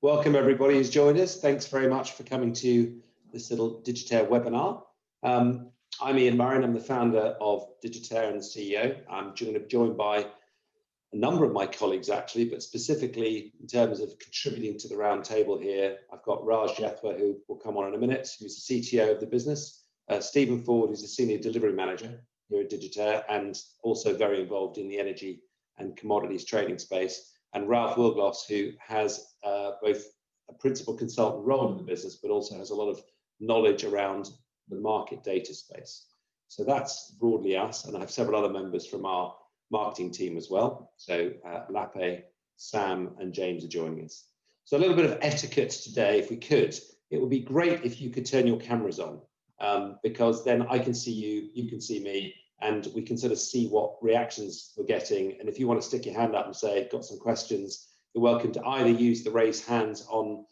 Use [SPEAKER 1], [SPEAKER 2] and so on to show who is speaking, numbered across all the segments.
[SPEAKER 1] Welcome everybody who's joined us. Thanks very much for coming to this little Digitaire webinar. I'm Ian Murray, I'm the founder of Digitaire and the CEO. I'm joined by a number of my colleagues actually, but specifically in terms of contributing to the round table here, I've got Raj Jethwa, who will come on in a minute, who's the CTO of the business. Stephen Ford, who's the Senior Delivery Manager here at Digitaire and also very involved in the energy and commodities trading space. And Ralph Wilgloss, who has both a principal consultant role in the business, but also has a lot of knowledge around the market data space. So that's broadly us, and I have several other members from our marketing team as well. So Lape, Sam, and James are joining us. So a little bit of etiquette today, if we could. It would be great if you could turn your cameras on, because then I can see you, you can see me, and we can sort of see what reactions we're getting. And if you want to stick your hand up and say, got some questions, you're welcome to either use the raise hands on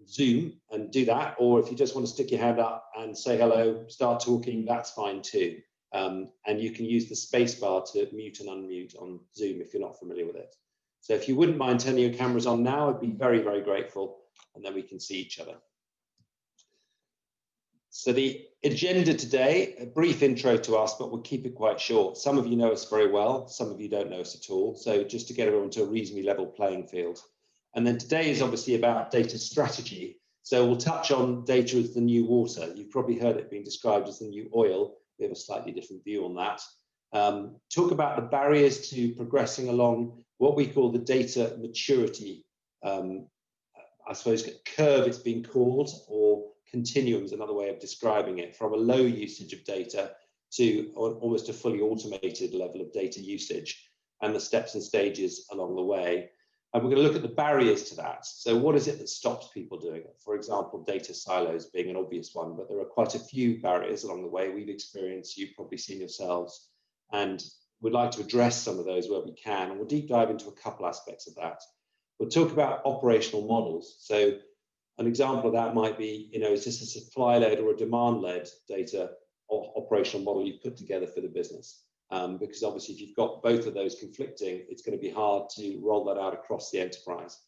[SPEAKER 1] Zoom and do that, or if you just want to stick your hand up and say hello, start talking, that's fine too. And you can use the space bar to mute and unmute on Zoom if you're not familiar with it. So if you wouldn't mind turning your cameras on now, I'd be very, very grateful, and then we can see each other. So the agenda today, a brief intro to us, but we'll keep it quite short. Some of you know us very well, some of you don't know us at all. So just to get everyone to a reasonably level playing field. And then today is obviously about data strategy. So we'll touch on data as the new water. You've probably heard it being described as the new oil. We have a slightly different view on that. Talk about the barriers to progressing along what we call the data maturity, I suppose, curve it's been called, or continuum is another way of describing it, from a low usage of data to almost a fully automated level of data usage, and the steps and stages along the way. And we're going to look at the barriers to that. So what is it that stops people doing it? For example, data silos being an obvious one, but there are quite a few barriers along the way we've experienced, you've probably seen yourselves, and we'd like to address some of those where we can, and we'll deep dive into a couple aspects of that. We'll talk about operational models. So an example of that might be, is this a supply-led or a demand-led data or operational model you've put together for the business? Because obviously if you've got both of those conflicting, it's going to be hard to roll that out across the enterprise.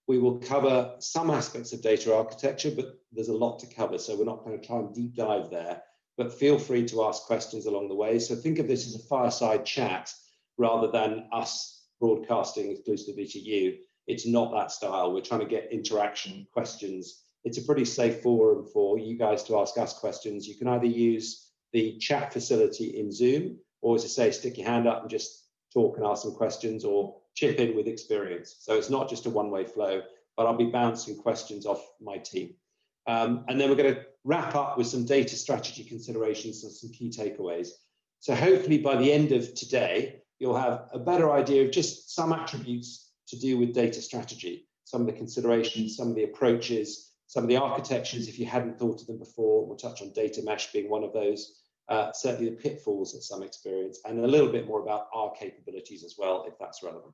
[SPEAKER 1] We will cover some aspects of data architecture, but there's a lot to cover, so we're not going to try and deep dive there, but feel free to ask questions along the way. So think of this as a fireside chat rather than us broadcasting exclusively to you. It's not that style. We're trying to get interaction, questions. It's a pretty safe forum for you guys to ask us questions. You can either use the chat facility in Zoom, or as I say, stick your hand up and just talk and ask some questions, or chip in with experience. So it's not just a one-way flow, but I'll be bouncing questions off my team. And then we're going to wrap up with some data strategy considerations and some key takeaways. So hopefully by the end of today, you'll have a better idea of just some attributes to do with data strategy, some of the considerations, some of the approaches, some of the architectures if you hadn't thought of them before. We'll touch on data mesh being one of those. Certainly the pitfalls of some experience, and a little bit more about our capabilities as well, if that's relevant.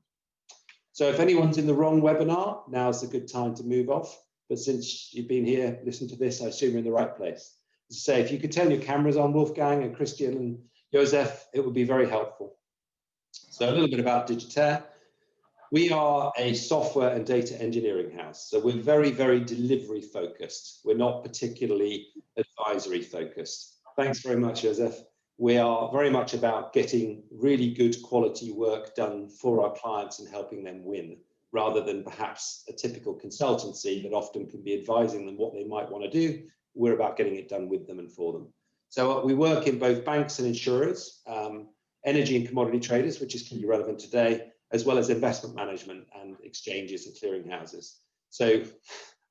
[SPEAKER 1] So if anyone's in the wrong webinar, now's a good time to move off. But since you've been here, listen to this, I assume you're in the right place. As I say, if you could turn your cameras on, Wolfgang and Christian and Joseph, it would be very helpful. So a little bit about Digitaire. We are a software and data engineering house. So we're very, very delivery focused. We're not particularly advisory focused. Thanks very much, Joseph. We are very much about getting really good quality work done for our clients and helping them win, rather than perhaps a typical consultancy that often can be advising them what they might want to do. We're about getting it done with them and for them. So we work in both banks and insurers, energy and commodity traders, which is clearly relevant today, as well as investment management and exchanges and clearinghouses. So,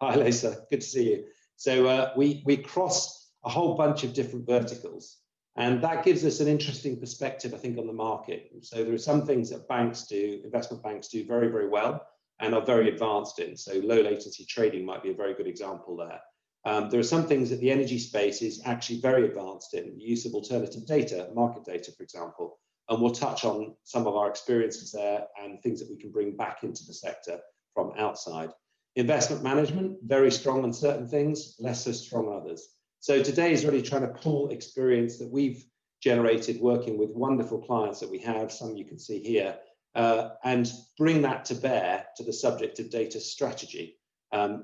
[SPEAKER 1] hi Lisa, good to see you. So we cross a whole bunch of different verticals, and that gives us an interesting perspective, I think, on the market. So there are some things that banks do, investment banks do very, very well and are very advanced in. So low latency trading might be a very good example there. There are some things that the energy space is actually very advanced in, the use of alternative data, market data, for example. And we'll touch on some of our experiences there and things that we can bring back into the sector from outside. Investment management, very strong on certain things, less so strong on others. So today is really trying to pull experience that we've generated working with wonderful clients that we have, some you can see here, and bring that to bear to the subject of data strategy,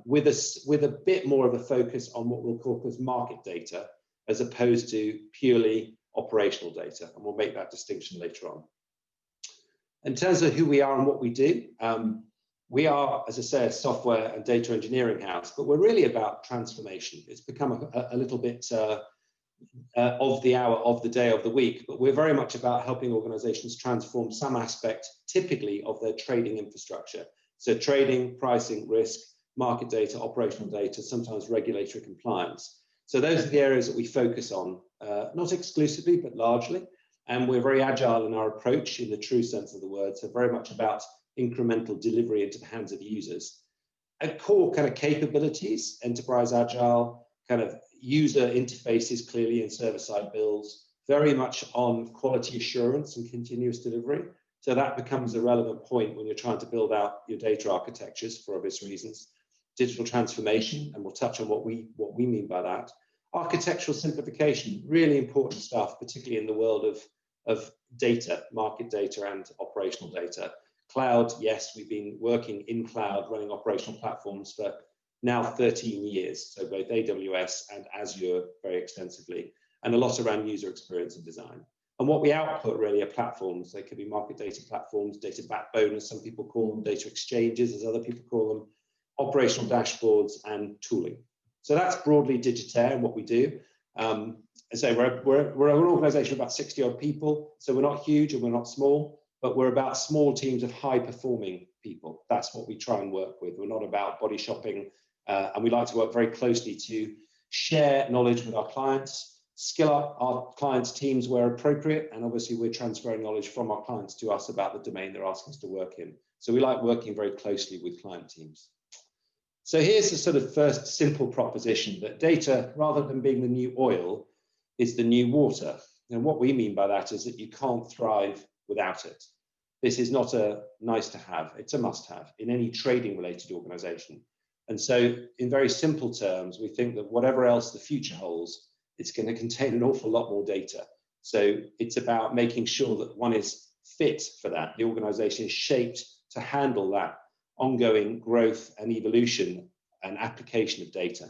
[SPEAKER 1] with a bit more of a focus on what we'll call as market data, as opposed to purely operational data. And we'll make that distinction later on. In terms of who we are and what we do, we are, as I say, a software and data engineering house, but we're really about transformation. It's become a little bit of the hour, of the day, of the week, but we're very much about helping organizations transform some aspect, typically, of their trading infrastructure. So trading, pricing, risk, market data, operational data, sometimes regulatory compliance. So those are the areas that we focus on, not exclusively, but largely. And we're very agile in our approach in the true sense of the word. So very much about incremental delivery into the hands of users. And core kind of capabilities, enterprise agile, kind of user interfaces clearly and server-side builds, very much on quality assurance and continuous delivery. So that becomes a relevant point when you're trying to build out your data architectures for obvious reasons. Digital transformation, and we'll touch on what we mean by that. Architectural simplification, really important stuff, particularly in the world of data, market data and operational data. Cloud, yes, we've been working in cloud, running operational platforms for now 13 years, so both AWS and Azure very extensively, and a lot around user experience and design. And what we output really are platforms. They could be market data platforms, data backbone, as some people call them, data exchanges, as other people call them, operational dashboards, and tooling. So that's broadly Digitaire and what we do. I say we're an organization of about 60 odd people, so we're not huge and we're not small, but we're about small teams of high performing people. That's what we try and work with. We're not about body shopping, and we like to work very closely to share knowledge with our clients, skill up our clients' teams where appropriate, and obviously we're transferring knowledge from our clients to us about the domain they're asking us to work in. So we like working very closely with client teams. So here's the sort of first simple proposition, that data, rather than being the new oil, is the new water. And what we mean by that is that you can't thrive without it. This is not a nice to have, it's a must have in any trading related organization. And so in very simple terms, we think that whatever else the future holds, it's going to contain an awful lot more data. So it's about making sure that one is fit for that. The organization is shaped to handle that ongoing growth and evolution and application of data.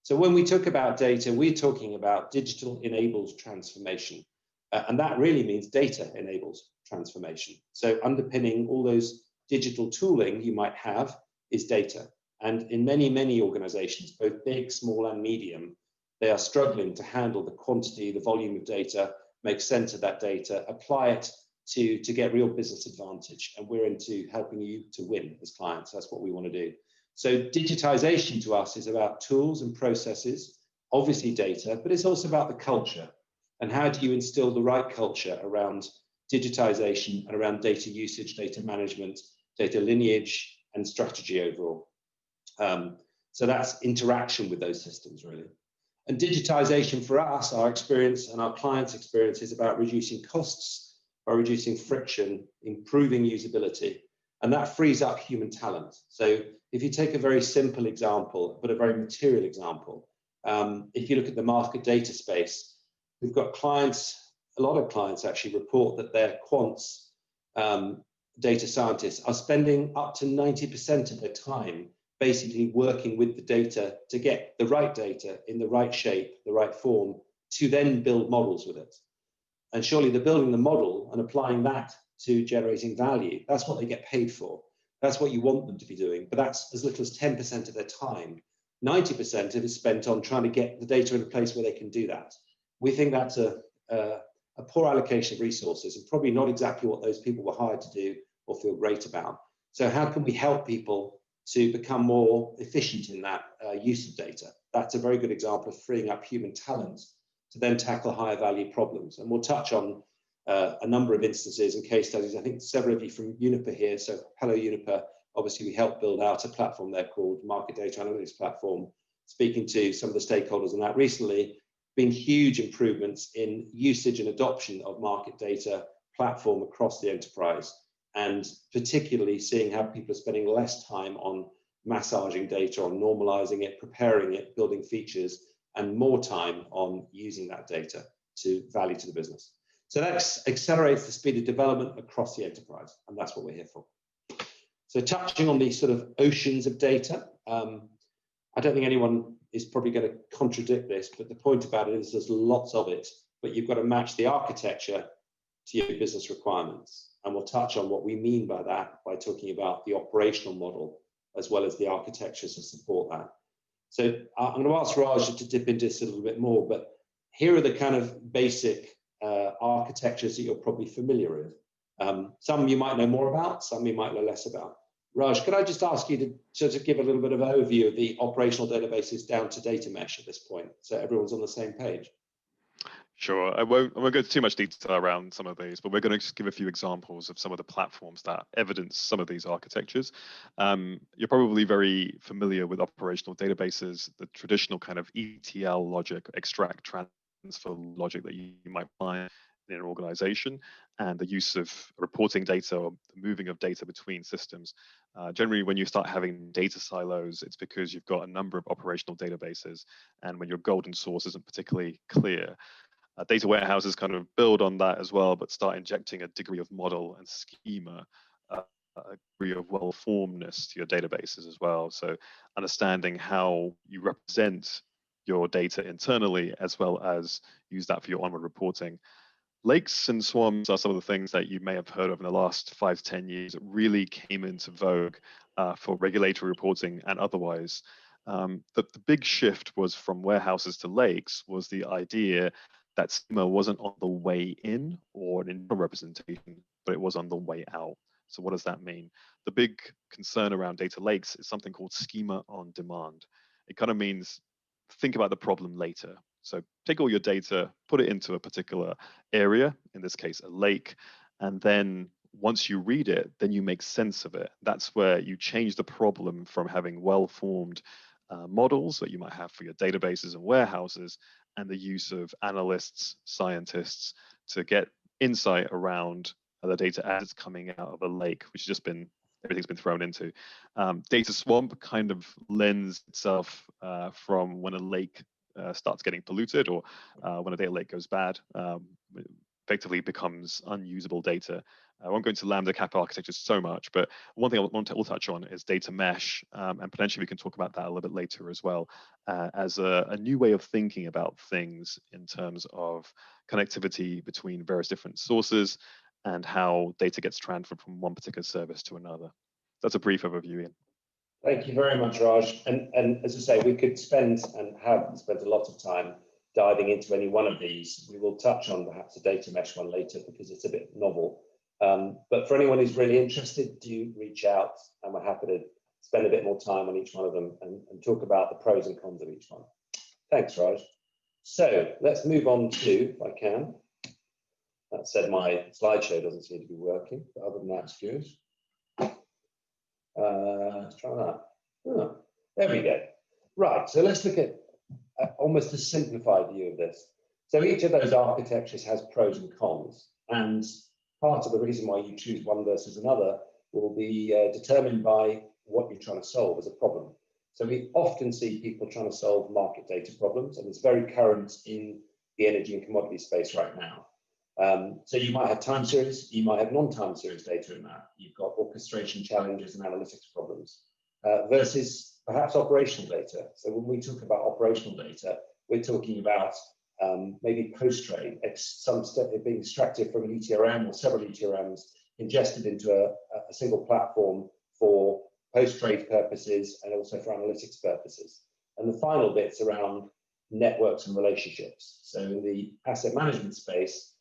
[SPEAKER 1] So when we talk about data, we're talking about digital enabled transformation. And that really means data enables transformation. So underpinning all those digital tooling you might have is data. And in many, many organizations, both big, small, and medium, they are struggling to handle the quantity, the volume of data, make sense of that data, apply it to get real business advantage. And we're into helping you to win as clients. That's what we want to do. So digitization to us is about tools and processes, obviously data, but it's also about the culture. And how do you instill the right culture around digitization and around data usage, data management, data lineage, and strategy overall. So that's interaction with those systems, really. And digitization for us, our experience and our clients' experience, is about reducing costs, by reducing friction, improving usability, and that frees up human talent. So if you take a very simple example, but a very material example, if you look at the market data space, we've got clients, a lot of clients actually report that their quants, data scientists, are spending up to 90% of their time basically working with the data to get the right data in the right shape, the right form, to then build models with it. And surely they're building the model and applying that to generating value. That's what they get paid for. That's what you want them to be doing. But that's as little as 10% of their time. 90% of it is spent on trying to get the data in a place where they can do that. We think that's a poor allocation of resources, and probably not exactly what those people were hired to do or feel great about. So how can we help people to become more efficient in that use of data? That's a very good example of freeing up human talent to then tackle higher value problems. And we'll touch on a number of instances and case studies. I think several of you from Uniper here, so hello Uniper. Obviously we helped build out a platform there called Market Data Analytics Platform, speaking to some of the stakeholders on that recently. Been huge improvements in usage and adoption of market data platform across the enterprise, and particularly seeing how people are spending less time on massaging data, on normalizing it, preparing it, building features, and more time on using that data to value to the business. So that accelerates the speed of development across the enterprise, and that's what we're here for. So touching on these sort of oceans of data, I don't think anyone is probably going to contradict this, but the point about it is there's lots of it, but you've got to match the architecture to your business requirements. And we'll touch on what we mean by that by talking about the operational model as well as the architectures to support that. So I'm going to ask Raj to dip into this a little bit more, but here are the kind of basic architectures that you're probably familiar with. Some you might know more about, some you might know less about. Raj, could I just ask you to sort of give a little bit of an overview of the operational databases down to data mesh at this point, so everyone's on the same page?
[SPEAKER 2] Sure. I won't go into too much detail around some of these, but we're going to just give a few examples of some of the platforms that evidence some of these architectures. You're probably very familiar with operational databases, the traditional kind of ETL logic, extract, transfer logic that you might find in an organization, and the use of reporting data or the moving of data between systems. Generally, when you start having data silos, it's because you've got a number of operational databases, and when your golden source isn't particularly clear. Data warehouses kind of build on that as well, but start injecting a degree of model and schema, a degree of well-formedness to your databases as well. So understanding how you represent your data internally, as well as use that for your onward reporting. Lakes and swarms are some of the things that you may have heard of in the last 5 to 10 years. It really came into vogue for regulatory reporting and otherwise. The big shift was from warehouses to lakes was the idea that schema wasn't on the way in or an internal representation, but it was on the way out. So what does that mean? The big concern around data lakes is something called schema on demand. It kind of means think about the problem later. So take all your data, put it into a particular area, in this case, a lake, and then once you read it, then you make sense of it. That's where you change the problem from having well-formed models that you might have for your databases and warehouses, and the use of analysts, scientists to get insight around the data as it's coming out of a lake, which has just been, everything's been thrown into. Data swamp kind of lends itself from when a lake starts getting polluted, or when a data lake goes bad, effectively becomes unusable data. I won't go into Lambda Kappa architecture so much, but one thing I want to touch on is data mesh, and potentially we can talk about that a little bit later as well, as a new way of thinking about things in terms of connectivity between various different sources and how data gets transferred from one particular service to another. That's a brief overview, Ian.
[SPEAKER 1] Thank you very much, Raj. And as I say, we could spend and have spent a lot of time diving into any one of these. We will touch on perhaps the data mesh one later because it's a bit novel. But for anyone who's really interested, do reach out, and we're happy to spend a bit more time on each one of them and talk about the pros and cons of each one. Thanks, Raj. So let's move on to, if I can. That said, my slideshow doesn't seem to be working, but other than that, it's good. Let's try that. Oh, there we go. Right, so let's look at almost a simplified view of this. So each of those architectures has pros and cons, and part of the reason why you choose one versus another will be determined by what you're trying to solve as a problem. So we often see people trying to solve market data problems, and it's very current in the energy and commodity space right now. So you might have time series, you might have non-time series data in that. You've got orchestration challenges and analytics problems versus perhaps operational data. So when we talk about operational data, we're talking about maybe post-trade, some step being extracted from an ETRM or several ETRMs, ingested into a single platform for post-trade purposes and also for analytics purposes. And the final bit's around networks and relationships. So in the asset management space,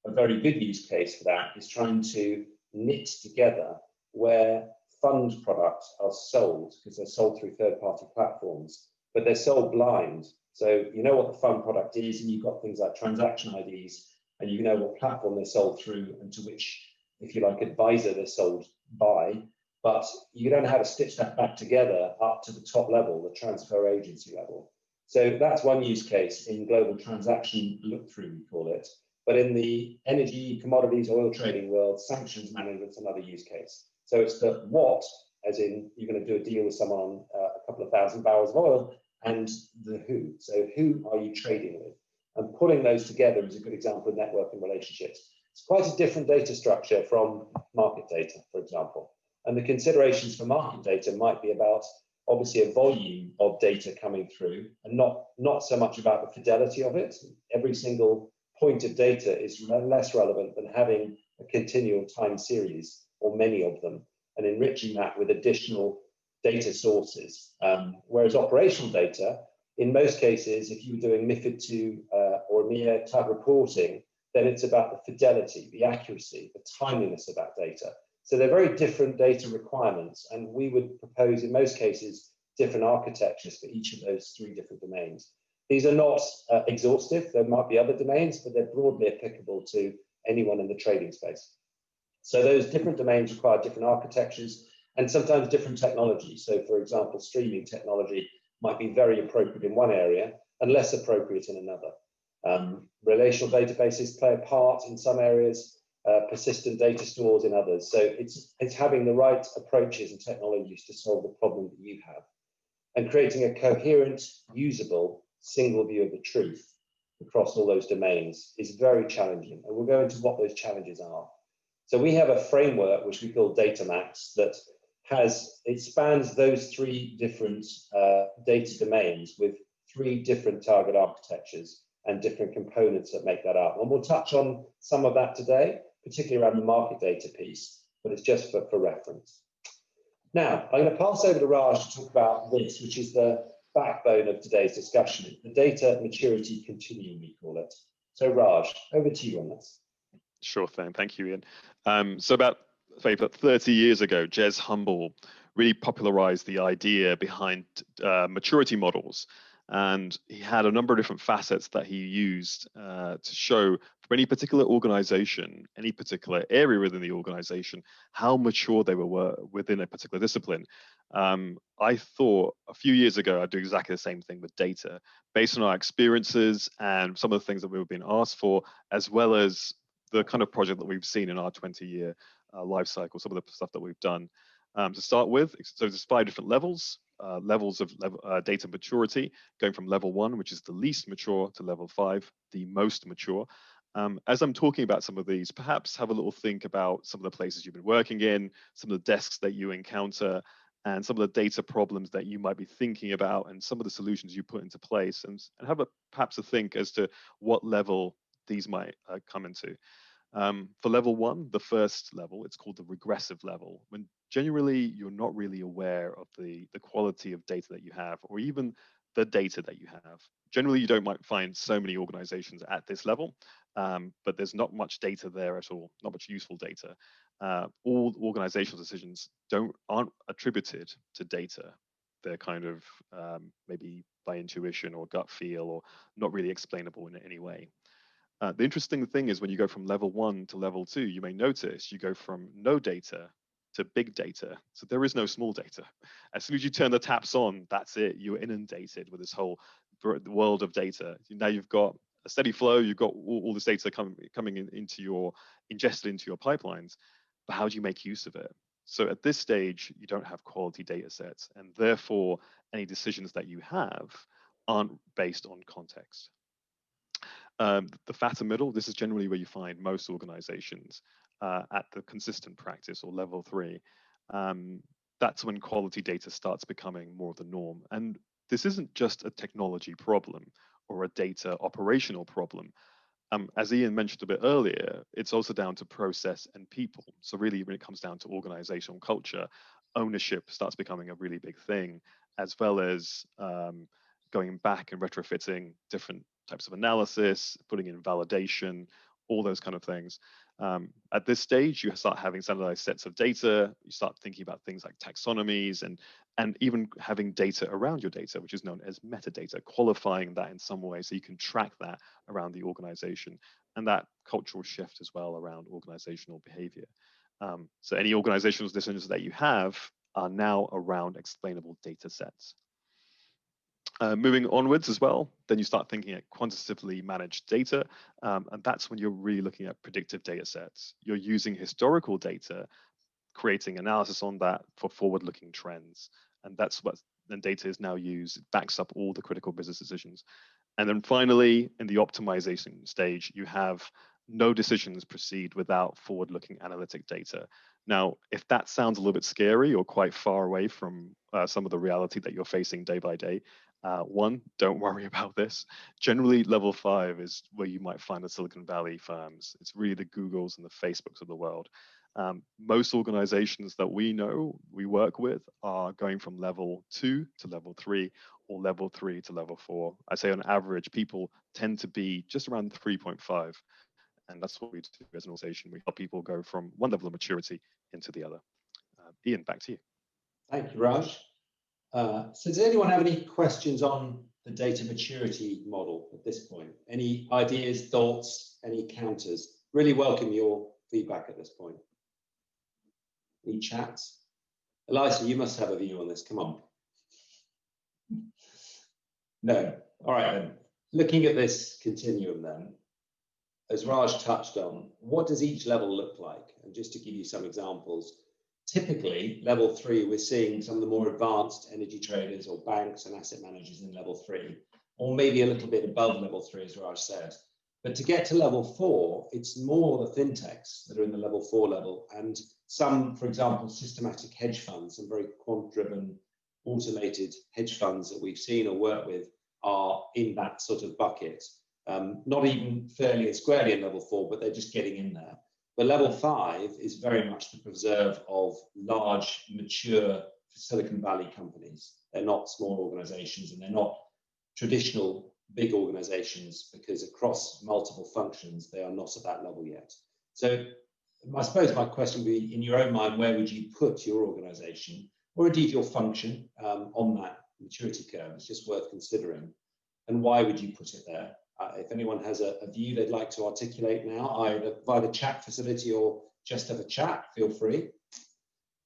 [SPEAKER 1] a very good use case for that is trying to knit together where fund products are sold, because they're sold through third-party platforms, but they're sold blind. So you know what the fund product is, and you've got things like transaction IDs, and you know what platform they're sold through and to which, if you like, advisor they're sold by, but you don't know how to stitch that back together up to the top level, the transfer agency level. So that's one use case in global transaction look-through, we call it. But in the energy, commodities, oil trading world, sanctions management's another use case. So it's the what, as in you're going to do a deal with someone on a couple of thousand barrels of oil, and the who. So who are you trading with? And pulling those together is a good example of networking relationships. It's quite a different data structure from market data, for example. And the considerations for market data might be about obviously a volume of data coming through and not so much about the fidelity of it. Every single point of data is less relevant than having a continual time series or many of them and enriching that with additional data sources. Whereas operational data, in most cases, if you were doing MiFID II or EMEA type reporting, then it's about the fidelity, the accuracy, the timeliness of that data. So they're very different data requirements, and we would propose in most cases different architectures for each of those three different domains. These are not exhaustive. There might be other domains, but they're broadly applicable to anyone in the trading space. So those different domains require different architectures and sometimes different technologies. So for example, streaming technology might be very appropriate in one area and less appropriate in another. Relational databases play a part in some areas, persistent data stores in others. So it's having the right approaches and technologies to solve the problem that you have and creating a coherent, usable, single view of the truth across all those domains is very challenging. And we'll go into what those challenges are. So we have a framework which we call DataMax that it spans those three different data domains with three different target architectures and different components that make that up. And we'll touch on some of that today, particularly around the market data piece, but it's just for reference. Now, I'm going to pass over to Raj to talk about this, which is the backbone of today's discussion, the data maturity continuum, we call it. So Raj, over to you on this.
[SPEAKER 2] Sure thing. Thank you, Ian. So about 30 years ago, Jez Humble really popularized the idea behind maturity models. And he had a number of different facets that he used to show for any particular organization, any particular area within the organization, how mature they were within a particular discipline. I thought a few years ago I'd do exactly the same thing with data, based on our experiences and some of the things that we were being asked for, as well as the kind of project that we've seen in our 20-year life cycle, some of the stuff that we've done. To start with, so there's 5 different levels of data maturity, going from level 1, which is the least mature, to level 5, the most mature. As I'm talking about some of these, perhaps have a little think about some of the places you've been working in, some of the desks that you encounter, and some of the data problems that you might be thinking about, and some of the solutions you put into place, and have perhaps a think as to what level these might come into. For level 1, the first level, it's called the regressive level, when generally you're not really aware of the quality of data that you have, or even the data that you have. Generally, you might find so many organizations at this level, but there's not much data there at all, not much useful data. All organizational decisions aren't attributed to data. They're kind of maybe by intuition or gut feel, or not really explainable in any way. The interesting thing is when you go from level 1 to level 2, you may notice you go from no data to big data. So there is no small data. As soon as you turn the taps on, that's it. You're inundated with this whole world of data. Now you've got a steady flow. You've got all this data coming ingested into your pipelines. But how do you make use of it? So at this stage, you don't have quality data sets, and therefore any decisions that you have aren't based on context. The fatter middle, this is generally where you find most organizations at the consistent practice or level 3. That's when quality data starts becoming more of the norm. And this isn't just a technology problem or a data operational problem. As Ian mentioned a bit earlier, it's also down to process and people. So really, when it comes down to organizational culture, ownership starts becoming a really big thing, as well as going back and retrofitting different types of analysis, putting in validation, all those kind of things. At this stage, you start having standardized sets of data. You start thinking about things like taxonomies and even having data around your data, which is known as metadata, qualifying that in some way so you can track that around the organization, and that cultural shift as well around organizational behavior. So any organizational decisions that you have are now around explainable data sets. Moving onwards as well, then you start thinking at quantitatively managed data, and that's when you're really looking at predictive data sets. You're using historical data, creating analysis on that for forward-looking trends, and that's what then data is now used. It backs up all the critical business decisions. And then finally, in the optimization stage, you have no decisions proceed without forward-looking analytic data. Now, if that sounds a little bit scary or quite far away from some of the reality that you're facing day by day, one, don't worry about this. Generally, level 5 is where you might find the Silicon Valley firms. It's really the Googles and the Facebooks of the world. Most organizations that we know, we work with, are going from level 2 to level 3 or level 3 to level 4. I say on average, people tend to be just around 3.5. And that's what we do as an organization. We help people go from one level of maturity into the other. Ian, back to you.
[SPEAKER 1] Thank you, Raj. So does anyone have any questions on the data maturity model at this point? Any ideas, thoughts, any counters? Really welcome your feedback at this point. Any chats? Elisa, you must have a view on this. Come on. No. All right, then. Looking at this continuum then, as Raj touched on, what does each level look like? And just to give you some examples, typically level 3, we're seeing some of the more advanced energy traders or banks and asset managers in level 3, or maybe a little bit above level 3, as Raj said. But to get to level 4, it's more the fintechs that are in the level 4 level, and some, for example, systematic hedge funds and very quant-driven automated hedge funds that we've seen or worked with are in that sort of bucket. Not even fairly and squarely in level 4, but they're just getting in there. But level 5 is very much the preserve of large, mature Silicon Valley companies. They're not small organizations, and they're not traditional big organizations, because across multiple functions, they are not at that level yet. So I suppose my question would be, in your own mind, where would you put your organization, or indeed your function, on that maturity curve? It's just worth considering. And why would you put it there? If anyone has a view they'd like to articulate now, either via the chat facility or just have a chat, feel free.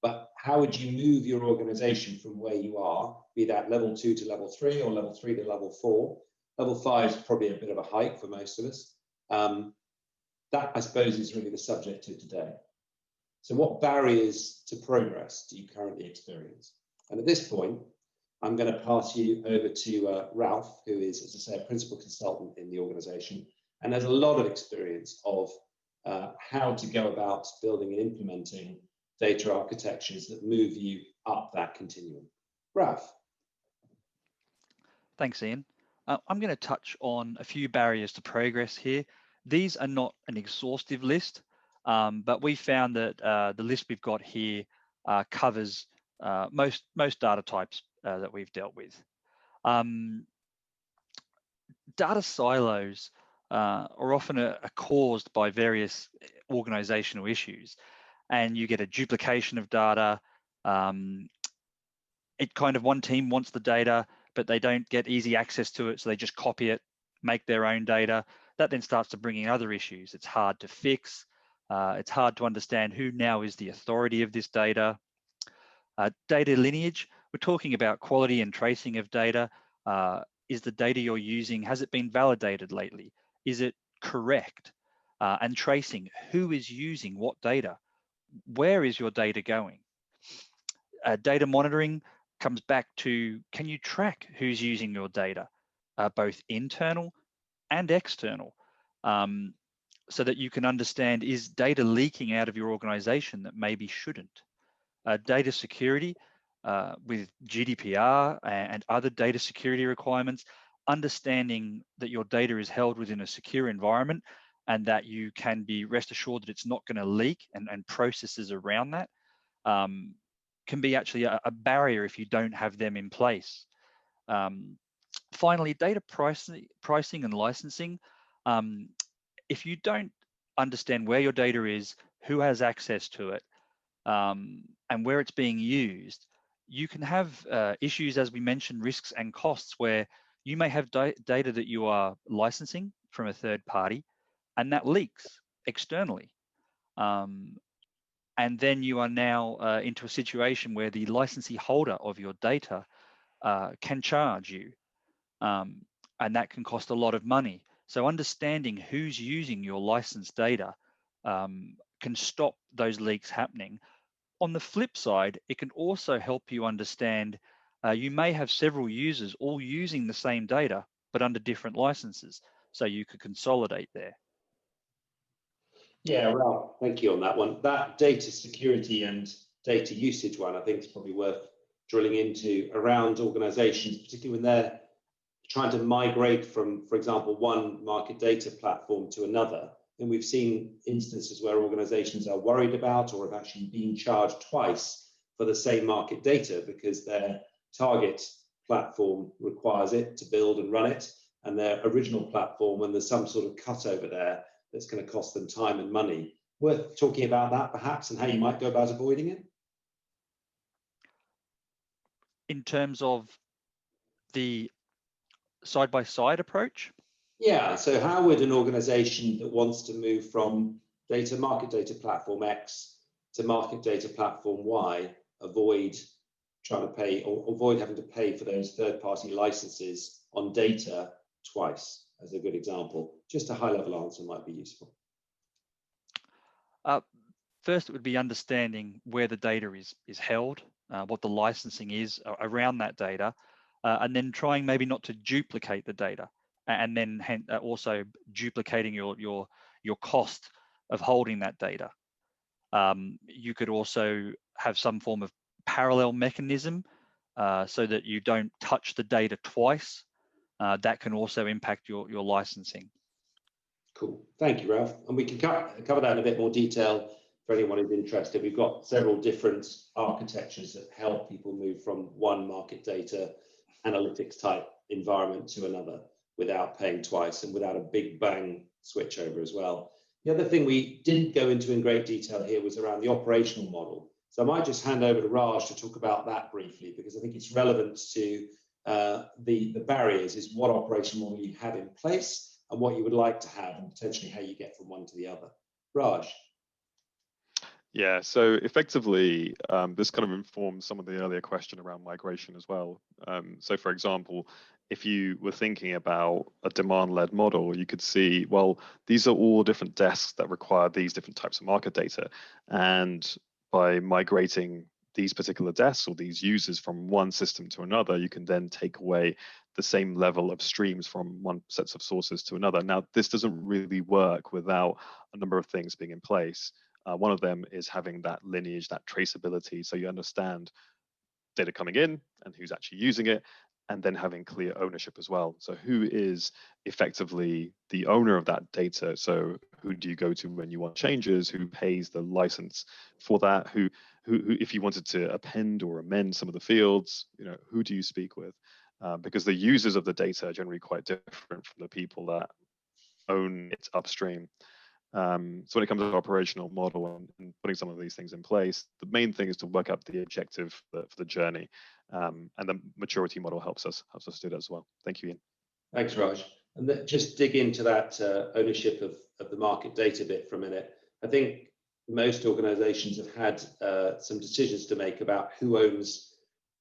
[SPEAKER 1] But how would you move your organization from where you are, be that level 2 to level 3 or level 3 to level 4? Level 5 is probably a bit of a hike for most of us. That, I suppose, is really the subject of today. So what barriers to progress do you currently experience? And at this point, I'm going to pass you over to Ralph, who is, as I say, a principal consultant in the organization and has a lot of experience of how to go about building and implementing data architectures that move you up that continuum. Ralph.
[SPEAKER 3] Thanks, Ian. I'm going to touch on a few barriers to progress here. These are not an exhaustive list, but we found that the list we've got here covers most data types that we've dealt with. Data silos are often caused by various organizational issues, and you get a duplication of data. It kind of, one team wants the data, but they don't get easy access to it, so they just copy it, make their own data. That then starts to bring in other issues. It's hard to fix. It's hard to understand who now is the authority of this data. Data lineage, we're talking about quality and tracing of data. Is the data you're using, has it been validated lately? Is it correct? And tracing, who is using what data? Where is your data going? Data monitoring comes back to, can you track who's using your data, both internal and external, so that you can understand, is data leaking out of your organization that maybe shouldn't? Data security, with GDPR and other data security requirements, understanding that your data is held within a secure environment and that you can be rest assured that it's not going to leak, and processes around that can be actually a barrier if you don't have them in place. Finally, data pricing and licensing. If you don't understand where your data is, who has access to it, and where it's being used, you can have issues, as we mentioned, risks and costs, where you may have data that you are licensing from a third party, and that leaks externally. And then you are now into a situation where the licensee holder of your data can charge you, and that can cost a lot of money. So understanding who's using your licensed data can stop those leaks happening. On the flip side, it can also help you understand, you may have several users all using the same data, but under different licenses. So you could consolidate there.
[SPEAKER 1] Yeah, well, thank you on that one. That data security and data usage one, I think, is probably worth drilling into around organizations, particularly when they're trying to migrate from, for example, one market data platform to another. And we've seen instances where organizations are worried about or have actually been charged twice for the same market data because their target platform requires it to build and run it, and their original platform, when there's some sort of cut over there, that's going to cost them time and money. Worth talking about that perhaps, and how you might go about avoiding it?
[SPEAKER 3] In terms of the side-by-side approach?
[SPEAKER 1] Yeah, so how would an organization that wants to move from market data platform X to market data platform Y avoid trying to pay, or avoid having to pay for those third-party licenses on data twice, as a good example? Just a high-level answer might be useful.
[SPEAKER 3] First, it would be understanding where the data is held, what the licensing is around that data, and then trying maybe not to duplicate the data, and then also duplicating your cost of holding that data. You could also have some form of parallel mechanism so that you don't touch the data twice. That can also impact your licensing.
[SPEAKER 1] Cool, thank you, Ralph. And we can cover that in a bit more detail for anyone who's interested. We've got several different architectures that help people move from one market data analytics type environment to another without paying twice and without a big bang switchover as well. The other thing we didn't go into in great detail here was around the operational model. So I might just hand over to Raj to talk about that briefly, because I think it's relevant to the barriers, is what operational model you have in place and what you would like to have, and potentially how you get from one to the other. Raj.
[SPEAKER 2] Yeah, so effectively, this kind of informs some of the earlier question around migration as well. So for example, if you were thinking about a demand-led model, you could see, well, these are all different desks that require these different types of market data. And by migrating these particular desks or these users from one system to another, you can then take away the same level of streams from one set of sources to another. Now, this doesn't really work without a number of things being in place. One of them is having that lineage, that traceability, so you understand data coming in and who's actually using it, and then having clear ownership as well. So who is effectively the owner of that data? So who do you go to when you want changes? Who pays the license for that? Who if you wanted to append or amend some of the fields, who do you speak with? Because the users of the data are generally quite different from the people that own it upstream. So when it comes to the operational model and putting some of these things in place, the main thing is to work out the objective for the journey, and the maturity model helps us do that as well. Thank you, Ian.
[SPEAKER 1] Thanks, Raj. And just dig into that ownership of the market data bit for a minute. I think most organizations have had some decisions to make about who owns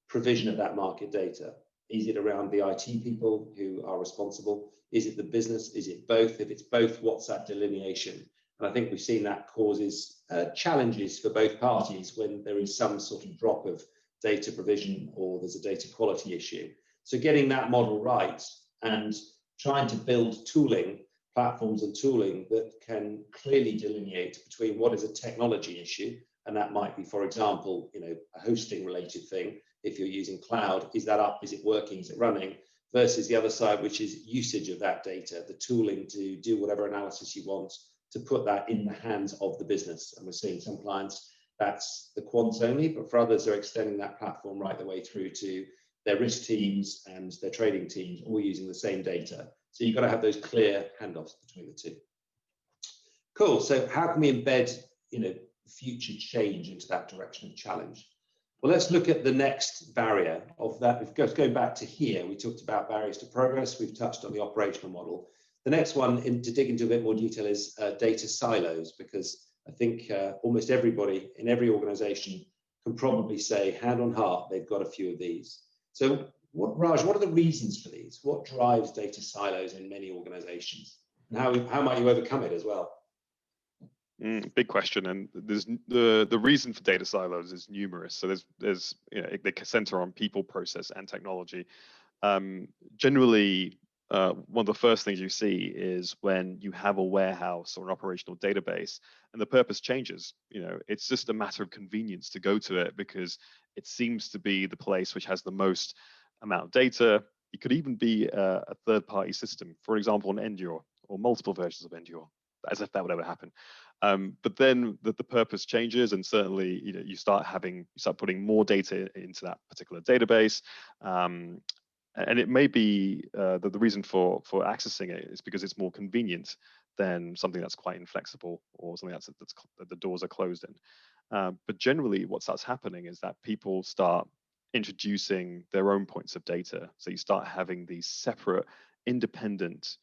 [SPEAKER 1] provision of that market data. Is it around the IT people who are responsible? Is it the business? Is it both? If it's both, what's that delineation? And I think we've seen that causes challenges for both parties when there is some sort of drop of data provision or there's a data quality issue. So getting that model right and trying to build tooling, platforms and tooling that can clearly delineate between what is a technology issue, and that might be, for example, a hosting related thing. If you're using cloud, is that up? Is it working? Is it running? Versus the other side, which is usage of that data, the tooling to do whatever analysis you want to put that in the hands of the business. And we're seeing some clients, that's the quants only, but for others, they're extending that platform right the way through to their risk teams and their trading teams, all using the same data. So you've got to have those clear handoffs between the two. Cool. So how can we embed, future change into that direction of challenge? Well, let's look at the next barrier of that. Going back to here, we talked about barriers to progress. We've touched on the operational model. The next one, to dig into a bit more detail, is data silos, because I think almost everybody in every organization can probably say, hand on heart, they've got a few of these. So, Raj, what are the reasons for these? What drives data silos in many organizations? And how might you overcome it as well?
[SPEAKER 2] Big question, and there's the reason for data silos is numerous. So they center on people, process, and technology. Generally, one of the first things you see is when you have a warehouse or an operational database and the purpose changes. It's just a matter of convenience to go to it because it seems to be the place which has the most amount of data. It could even be a third-party system, for example, an Endure or multiple versions of Endure, as if that would ever happen. But then the purpose changes, and certainly you start putting more data into that particular database. And it may be the reason for accessing it is because it's more convenient than something that's quite inflexible or something that the doors are closed in. But generally, what starts happening is that people start introducing their own points of data. So you start having these separate, independent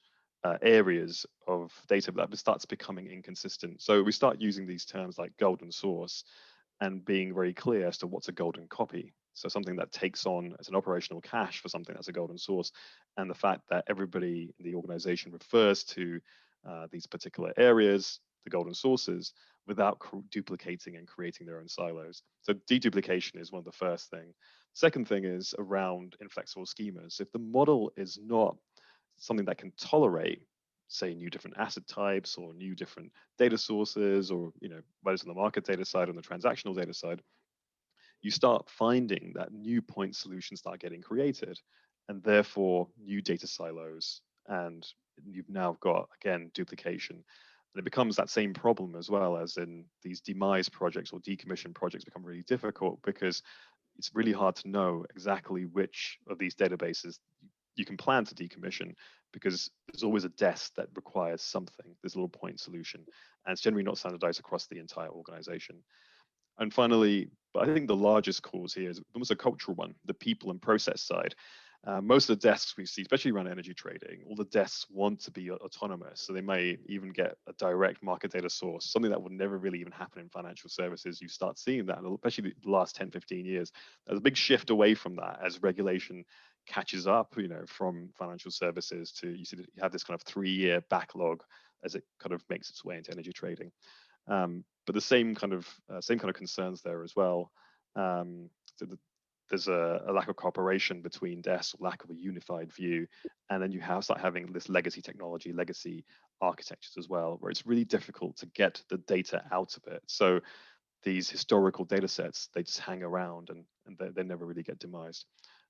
[SPEAKER 2] areas of data that starts becoming inconsistent. So we start using these terms like golden source and being very clear as to what's a golden copy. So something that takes on as an operational cache for something that's a golden source, and the fact that everybody in the organization refers to these particular areas, the golden sources, without duplicating and creating their own silos. So deduplication is one of the first thing. Second thing is around inflexible schemas. If the model is not something that can tolerate, say, new different asset types or new different data sources, or whether it's on the market data side or on the transactional data side, you start finding that new point solutions start getting created, and therefore new data silos, and you've now got, again, duplication. And it becomes that same problem as well as in these demise projects or decommission projects become really difficult because it's really hard to know exactly which of these databases you can plan to decommission, because there's always a desk that requires something, this little point solution, and it's generally not standardized across the entire organization. And finally, but I think the largest cause here is almost a cultural one, the people and process side. Most of the desks we see, especially around energy trading, all the desks want to be autonomous. So they may even get a direct market data source, something that would never really even happen in financial services. You start seeing that, especially the last 10, 15 years. There's a big shift away from that as regulation catches up, from financial services to, you have this kind of 3-year backlog as it kind of makes its way into energy trading. But the same kind of concerns there as well. There's a lack of cooperation between desks, lack of a unified view, and then you start having this legacy technology, legacy architectures as well, where it's really difficult to get the data out of it. So these historical data sets, they just hang around and they never really get demised.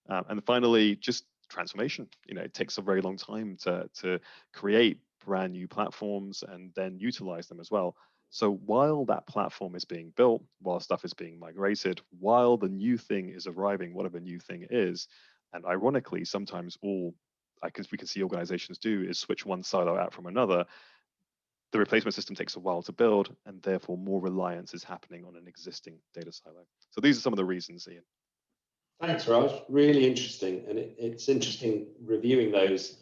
[SPEAKER 2] And finally, just transformation. It takes a very long time to create brand new platforms and then utilize them as well. So while that platform is being built, while stuff is being migrated, while the new thing is arriving, whatever new thing is, and ironically, sometimes we can see organizations do is switch one silo out from another, the replacement system takes a while to build, and therefore more reliance is happening on an existing data silo. So these are some of the reasons, Ian.
[SPEAKER 1] Thanks, Raj. Really interesting. And it's interesting reviewing those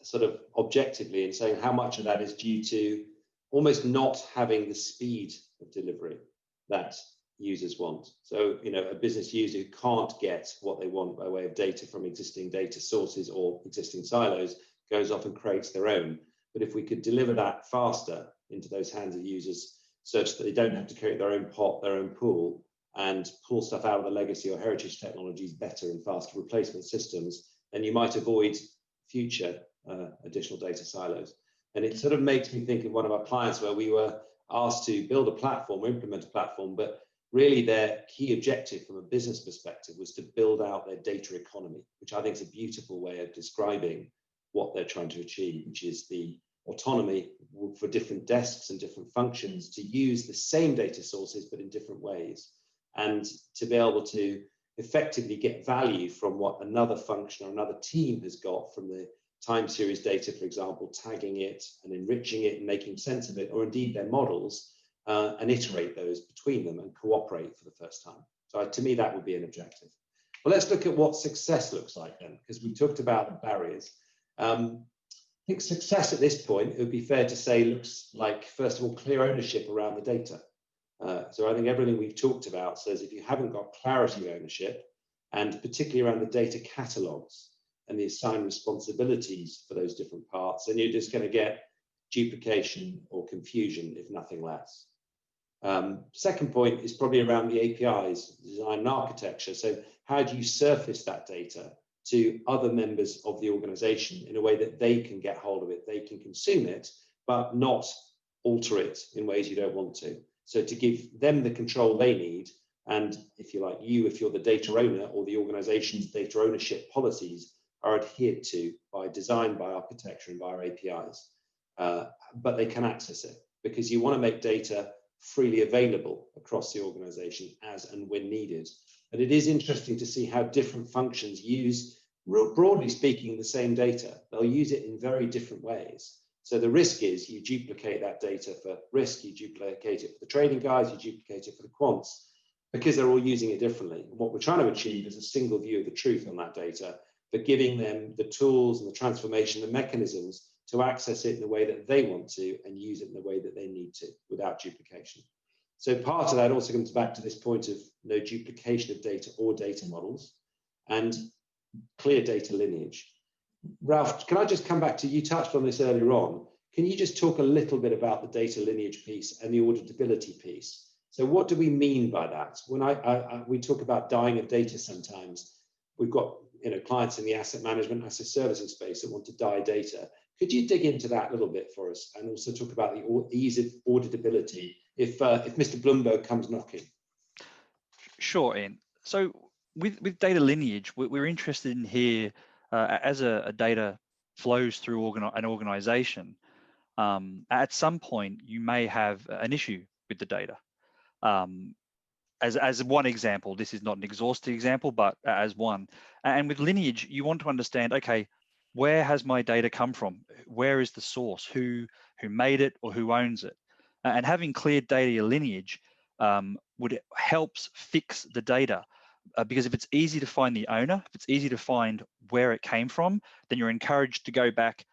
[SPEAKER 1] sort of objectively and saying how much of that is due to almost not having the speed of delivery that users want. So, a business user who can't get what they want by way of data from existing data sources or existing silos goes off and creates their own. But if we could deliver that faster into those hands of users such that they don't have to create their own pot, their own pool, and pull stuff out of the legacy or heritage technologies better and faster replacement systems, then you might avoid future additional data silos. And it sort of makes me think of one of our clients where we were asked to build a platform, implement a platform, but really their key objective from a business perspective was to build out their data economy, which I think is a beautiful way of describing what they're trying to achieve, which is the autonomy for different desks and different functions to use the same data sources, but in different ways, and to be able to effectively get value from what another function or another team has got from the time series data, for example, tagging it and enriching it and making sense of it, or indeed their models, and iterate those between them and cooperate for the first time. So to me, that would be an objective. Well, let's look at what success looks like then, because we talked about the barriers. I think success at this point, it would be fair to say, looks like, first of all, clear ownership around the data. So I think everything we've talked about says if you haven't got clarity of ownership, and particularly around the data catalogs and the assigned responsibilities for those different parts, then you're just going to get duplication or confusion, if nothing less. Second point is probably around the APIs, design and architecture. So how do you surface that data to other members of the organization in a way that they can get hold of it, they can consume it, but not alter it in ways you don't want to. So to give them the control they need, and if you like, if you're the data owner, or the organization's data ownership policies are adhered to by design, by architecture, and by our APIs. But they can access it, because you want to make data freely available across the organization as and when needed. And it is interesting to see how different functions use, broadly speaking, the same data. They'll use it in very different ways. So the risk is you duplicate that data for risk, you duplicate it for the trading guys, you duplicate it for the quants, because they're all using it differently. And what we're trying to achieve is a single view of the truth on that data, but giving them the tools and the transformation, the mechanisms to access it in the way that they want to and use it in the way that they need to without duplication. So part of that also comes back to this point of no duplication of data or data models and clear data lineage. Ralph, can I just come back to, you touched on this earlier on. Can you just talk a little bit about the data lineage piece and the auditability piece? So what do we mean by that? When we talk about dying of data sometimes, we've got clients in the asset management, asset servicing space that want to die data. Could you dig into that a little bit for us and also talk about the ease of auditability if Mr. Bloomberg comes knocking?
[SPEAKER 3] Sure, Ian. So with data lineage, we're interested in here as a data flows through an organization. At some point, you may have an issue with the data. As one example, this is not an exhaustive example, but as one. And with lineage, you want to understand, okay, where has my data come from? Where is the source? Who made it or who owns it? And having clear data lineage helps fix the data. Because if it's easy to find the owner, if it's easy to find where it came from, then you're encouraged to go back,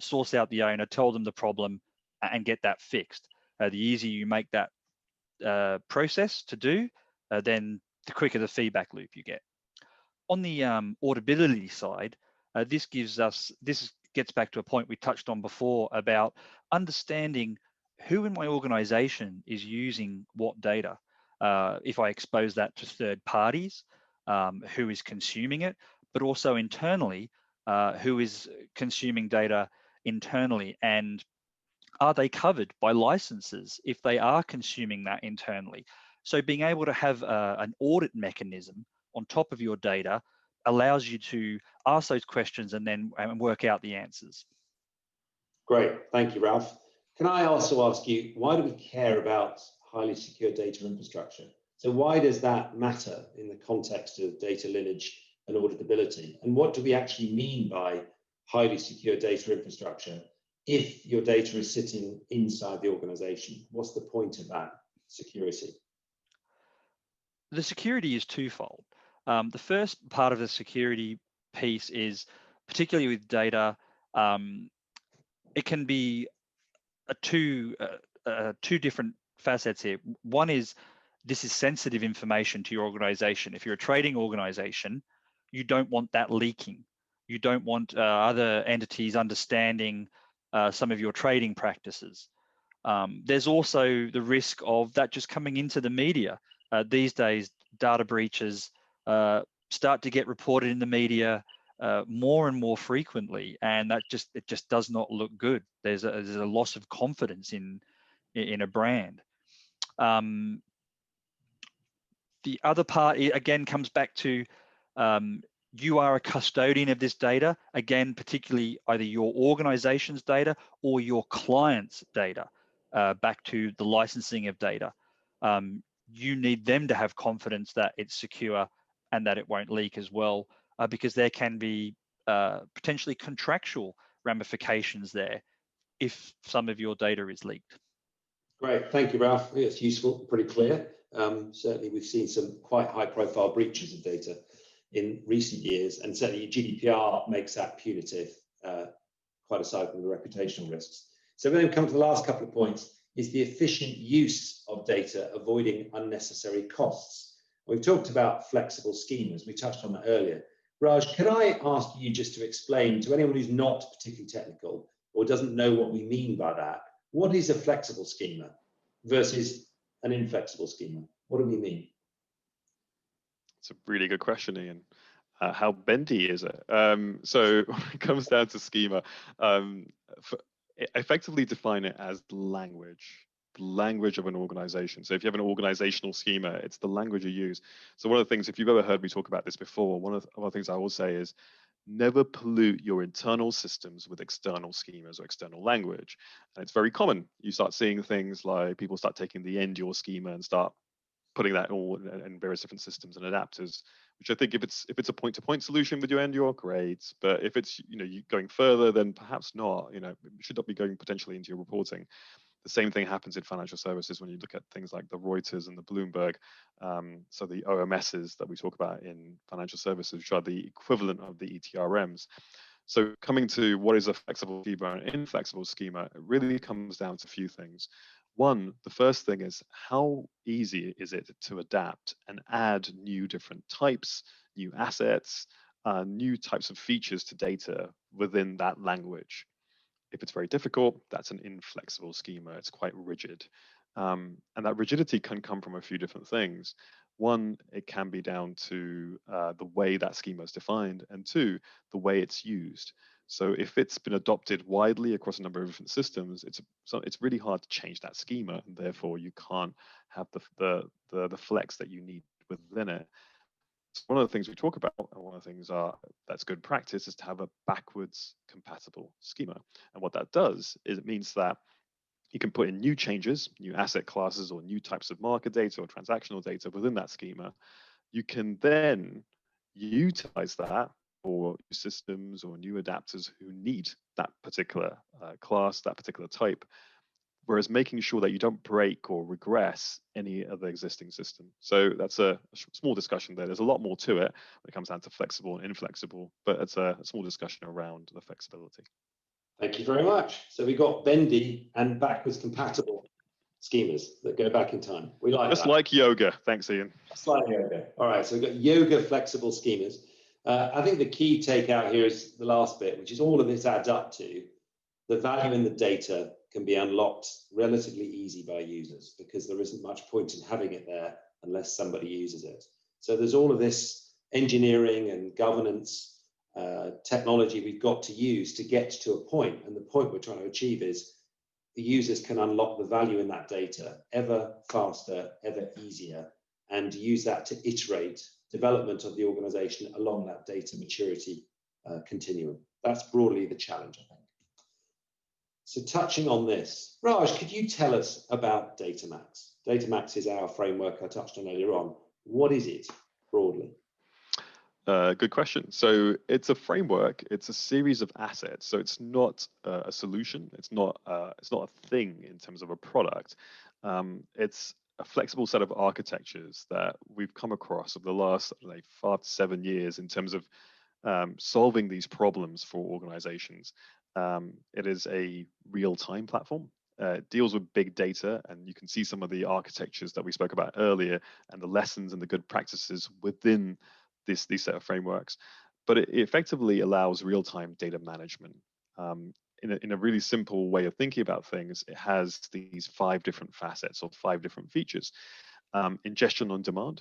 [SPEAKER 3] source out the owner, tell them the problem, and get that fixed. The easier you make that process to do, then the quicker the feedback loop you get. On the auditability side, this gets back to a point we touched on before about understanding who in my organization is using what data. If I expose that to third parties, who is consuming it, but also internally, who is consuming data internally, and are they covered by licenses if they are consuming that internally? So being able to have an audit mechanism on top of your data allows you to ask those questions and then work out the answers.
[SPEAKER 1] Great, thank you, Ralph. Can I also ask you, why do we care about highly secure data infrastructure? So why does that matter in the context of data lineage and auditability? And what do we actually mean by highly secure data infrastructure if your data is sitting inside the organization? What's the point of that security?
[SPEAKER 3] The security is twofold. The first part of the security piece is, particularly with data, it can be two different facets here. One is, this is sensitive information to your organization. If you're a trading organization, you don't want that leaking. You don't want other entities understanding some of your trading practices. There's also the risk of that just coming into the media. These days, data breaches start to get reported in the media more and more frequently, and it just does not look good. There's a loss of confidence in a brand. The other part again comes back to you are a custodian of this data, again, particularly either your organization's data or your client's data, back to the licensing of data. You need them to have confidence that it's secure and that it won't leak as well, because there can be potentially contractual ramifications there if some of your data is leaked.
[SPEAKER 1] Great, thank you, Ralph. It's useful, pretty clear. Certainly, we've seen some quite high-profile breaches of data in recent years, and certainly GDPR makes that punitive, quite aside from the reputational risks. So when we come to the last couple of points, is the efficient use of data avoiding unnecessary costs. We've talked about flexible schemas. We touched on that earlier. Raj, can I ask you just to explain to anyone who's not particularly technical or doesn't know what we mean by that, what is a flexible schema versus an inflexible schema? What do we mean?
[SPEAKER 2] It's a really good question, Ian. how bendy is it? So when it comes down to schema, effectively define it as language. Language of an organization. So if you have an organizational schema, it's the language you use. So one of the things, if you've ever heard me talk about this before, one of the things I will say is never pollute your internal systems with external schemas or external language. And it's very common. You start seeing things like people start taking the Endure schema and start putting that all in various different systems and adapters, which I think if it's a point-to-point solution with your Endure, great. But if it's you going further, then perhaps not. It should not be going potentially into your reporting. The same thing happens in financial services when you look at things like the Reuters and the Bloomberg. So the OMSs that we talk about in financial services, which are the equivalent of the ETRMs. So coming to what is a flexible schema and inflexible schema, it really comes down to a few things. One, the first thing is how easy is it to adapt and add new different types, new assets, new types of features to data within that language. If it's very difficult, that's an inflexible schema. It's quite rigid. And that rigidity can come from a few different things. One, it can be down to the way that schema is defined, and two, the way it's used. So if it's been adopted widely across a number of different systems, it's really hard to change that schema, and therefore you can't have the flex that you need within it. So one of the things we talk about, and one of the things that's good practice, is to have a backwards compatible schema. And what that does is it means that you can put in new changes, new asset classes, or new types of market data or transactional data within that schema. You can then utilize that for systems or new adapters who need that particular class, that particular type, whereas making sure that you don't break or regress any other existing system. So that's a small discussion there. There's a lot more to it when it comes down to flexible and inflexible, but it's a small discussion around the flexibility.
[SPEAKER 1] Thank you very much. So we got bendy and backwards compatible schemas that go back in time. We like
[SPEAKER 2] Just
[SPEAKER 1] that.
[SPEAKER 2] like yoga. Thanks, Ian.
[SPEAKER 1] Just like yoga. All right, so we've got yoga flexible schemas. I think the key takeout here is the last bit, which is all of this adds up to the value in the data can be unlocked relatively easy by users because there isn't much point in having it there unless somebody uses it. So there's all of this engineering and governance technology we've got to use to get to a point, and the point we're trying to achieve is the users can unlock the value in that data ever faster, ever easier, and use that to iterate development of the organization along that data maturity continuum. That's broadly the challenge, I think. So touching on this, Raj, could you tell us about DataMax? DataMax is our framework I touched on earlier on. What is it broadly?
[SPEAKER 2] Good question. So it's a framework. It's a series of assets. So it's not a solution. It's not a thing in terms of a product. It's a flexible set of architectures that we've come across over the last 5 to 7 years in terms of solving these problems for organizations. It is a real-time platform. It deals with big data, and you can see some of the architectures that we spoke about earlier and the lessons and the good practices within these set of frameworks. But it effectively allows real-time data management. In a really simple way of thinking about things, it has these 5 different facets or 5 different features: ingestion on demand,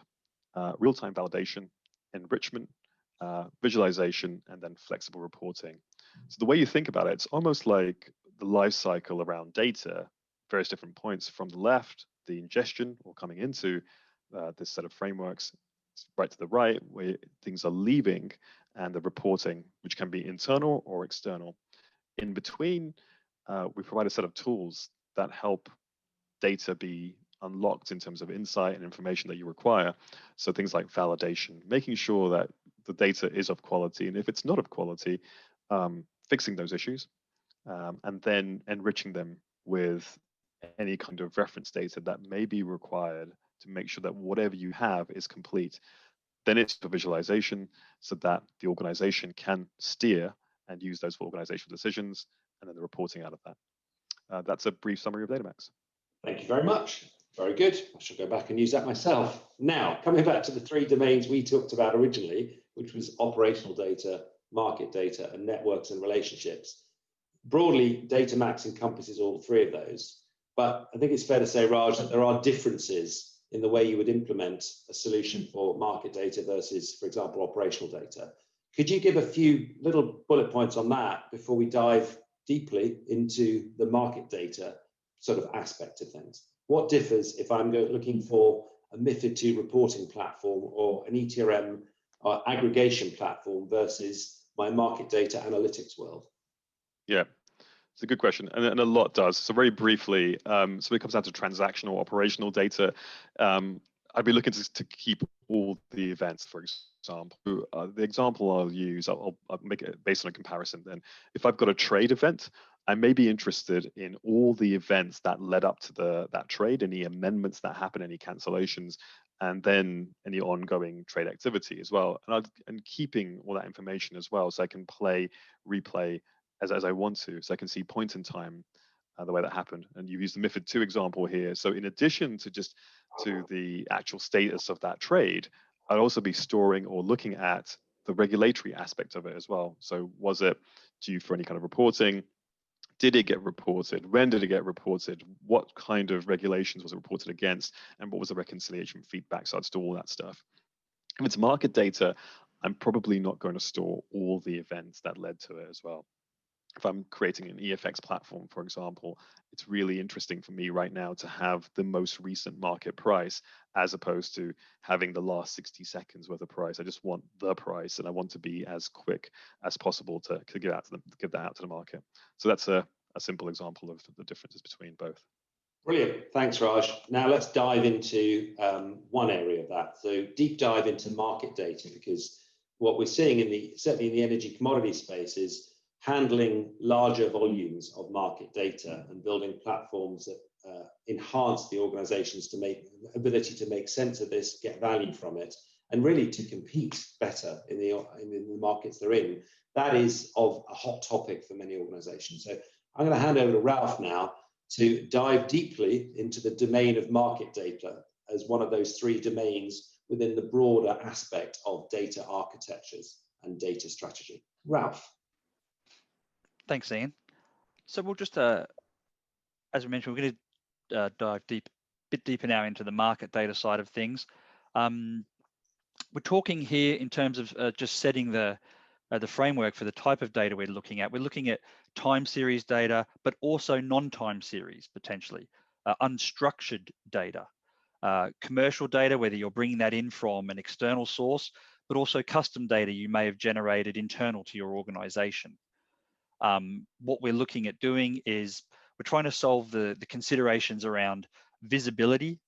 [SPEAKER 2] real-time validation, enrichment, visualization, and then flexible reporting. So the way you think about it, it's almost like the life cycle around data, various different points. From the left, the ingestion or coming into this set of frameworks, right to the right, where things are leaving, and the reporting, which can be internal or external. In between, we provide a set of tools that help data be unlocked in terms of insight and information that you require. So things like validation, making sure that the data is of quality, and if it's not of quality, fixing those issues, and then enriching them with any kind of reference data that may be required to make sure that whatever you have is complete. Then it's for visualization so that the organization can steer and use those for organizational decisions, and then the reporting out of that. That's a brief summary of DataMax.
[SPEAKER 1] Thank you very much. Very good. I shall go back and use that myself. Now, coming back to the 3 domains we talked about originally, which was operational data, market data, and networks and relationships. Broadly, DataMax encompasses all 3 of those. But I think it's fair to say, Raj, that there are differences in the way you would implement a solution for market data versus, for example, operational data. Could you give a few little bullet points on that before we dive deeply into the market data sort of aspect of things? What differs if I'm looking for a MiFID II reporting platform or an ETRM aggregation platform versus my market data analytics world?
[SPEAKER 2] Yeah, it's a good question, and a lot does. So very briefly, so when it comes down to transactional operational data, I'd be looking to keep all the events, for example. The example I'll use, I'll make it based on a comparison then. If I've got a trade event, I may be interested in all the events that led up to that trade, any amendments that happen, any cancellations, and then any ongoing trade activity as well. And keeping all that information as well, so I can replay as I want to, so I can see point in time the way that happened. And you've used the MiFID II example here. So in addition to the actual status of that trade, I'd also be storing or looking at the regulatory aspect of it as well. So was it due for any kind of reporting? Did it get reported? When did it get reported? What kind of regulations was it reported against? And what was the reconciliation feedback? So I'd store all that stuff. If it's market data, I'm probably not going to store all the events that led to it as well. If I'm creating an EFX platform, for example, it's really interesting for me right now to have the most recent market price as opposed to having the last 60 seconds worth of price. I just want the price, and I want to be as quick as possible to give that out to the market. So that's a simple example of the differences between both.
[SPEAKER 1] Brilliant. Thanks, Raj. Now let's dive into one area of that. So deep dive into market data, because what we're seeing certainly in the energy commodity space is handling larger volumes of market data and building platforms that enhance the organization's ability to make sense of this, get value from it, and really to compete better in the markets they're in. That is of a hot topic for many organizations. So I'm going to hand over to Ralph now to dive deeply into the domain of market data as one of those three domains within the broader aspect of data architectures and data strategy. Ralph.
[SPEAKER 3] Thanks, Ian. So we'll just, as we mentioned, we're going to dive a bit deeper now into the market data side of things. We're talking here in terms of just setting the framework for the type of data we're looking at. We're looking at time series data, but also non-time series, potentially, unstructured data, commercial data, whether you're bringing that in from an external source, but also custom data you may have generated internal to your organization. What we're looking at doing is we're trying to solve the considerations around visibility,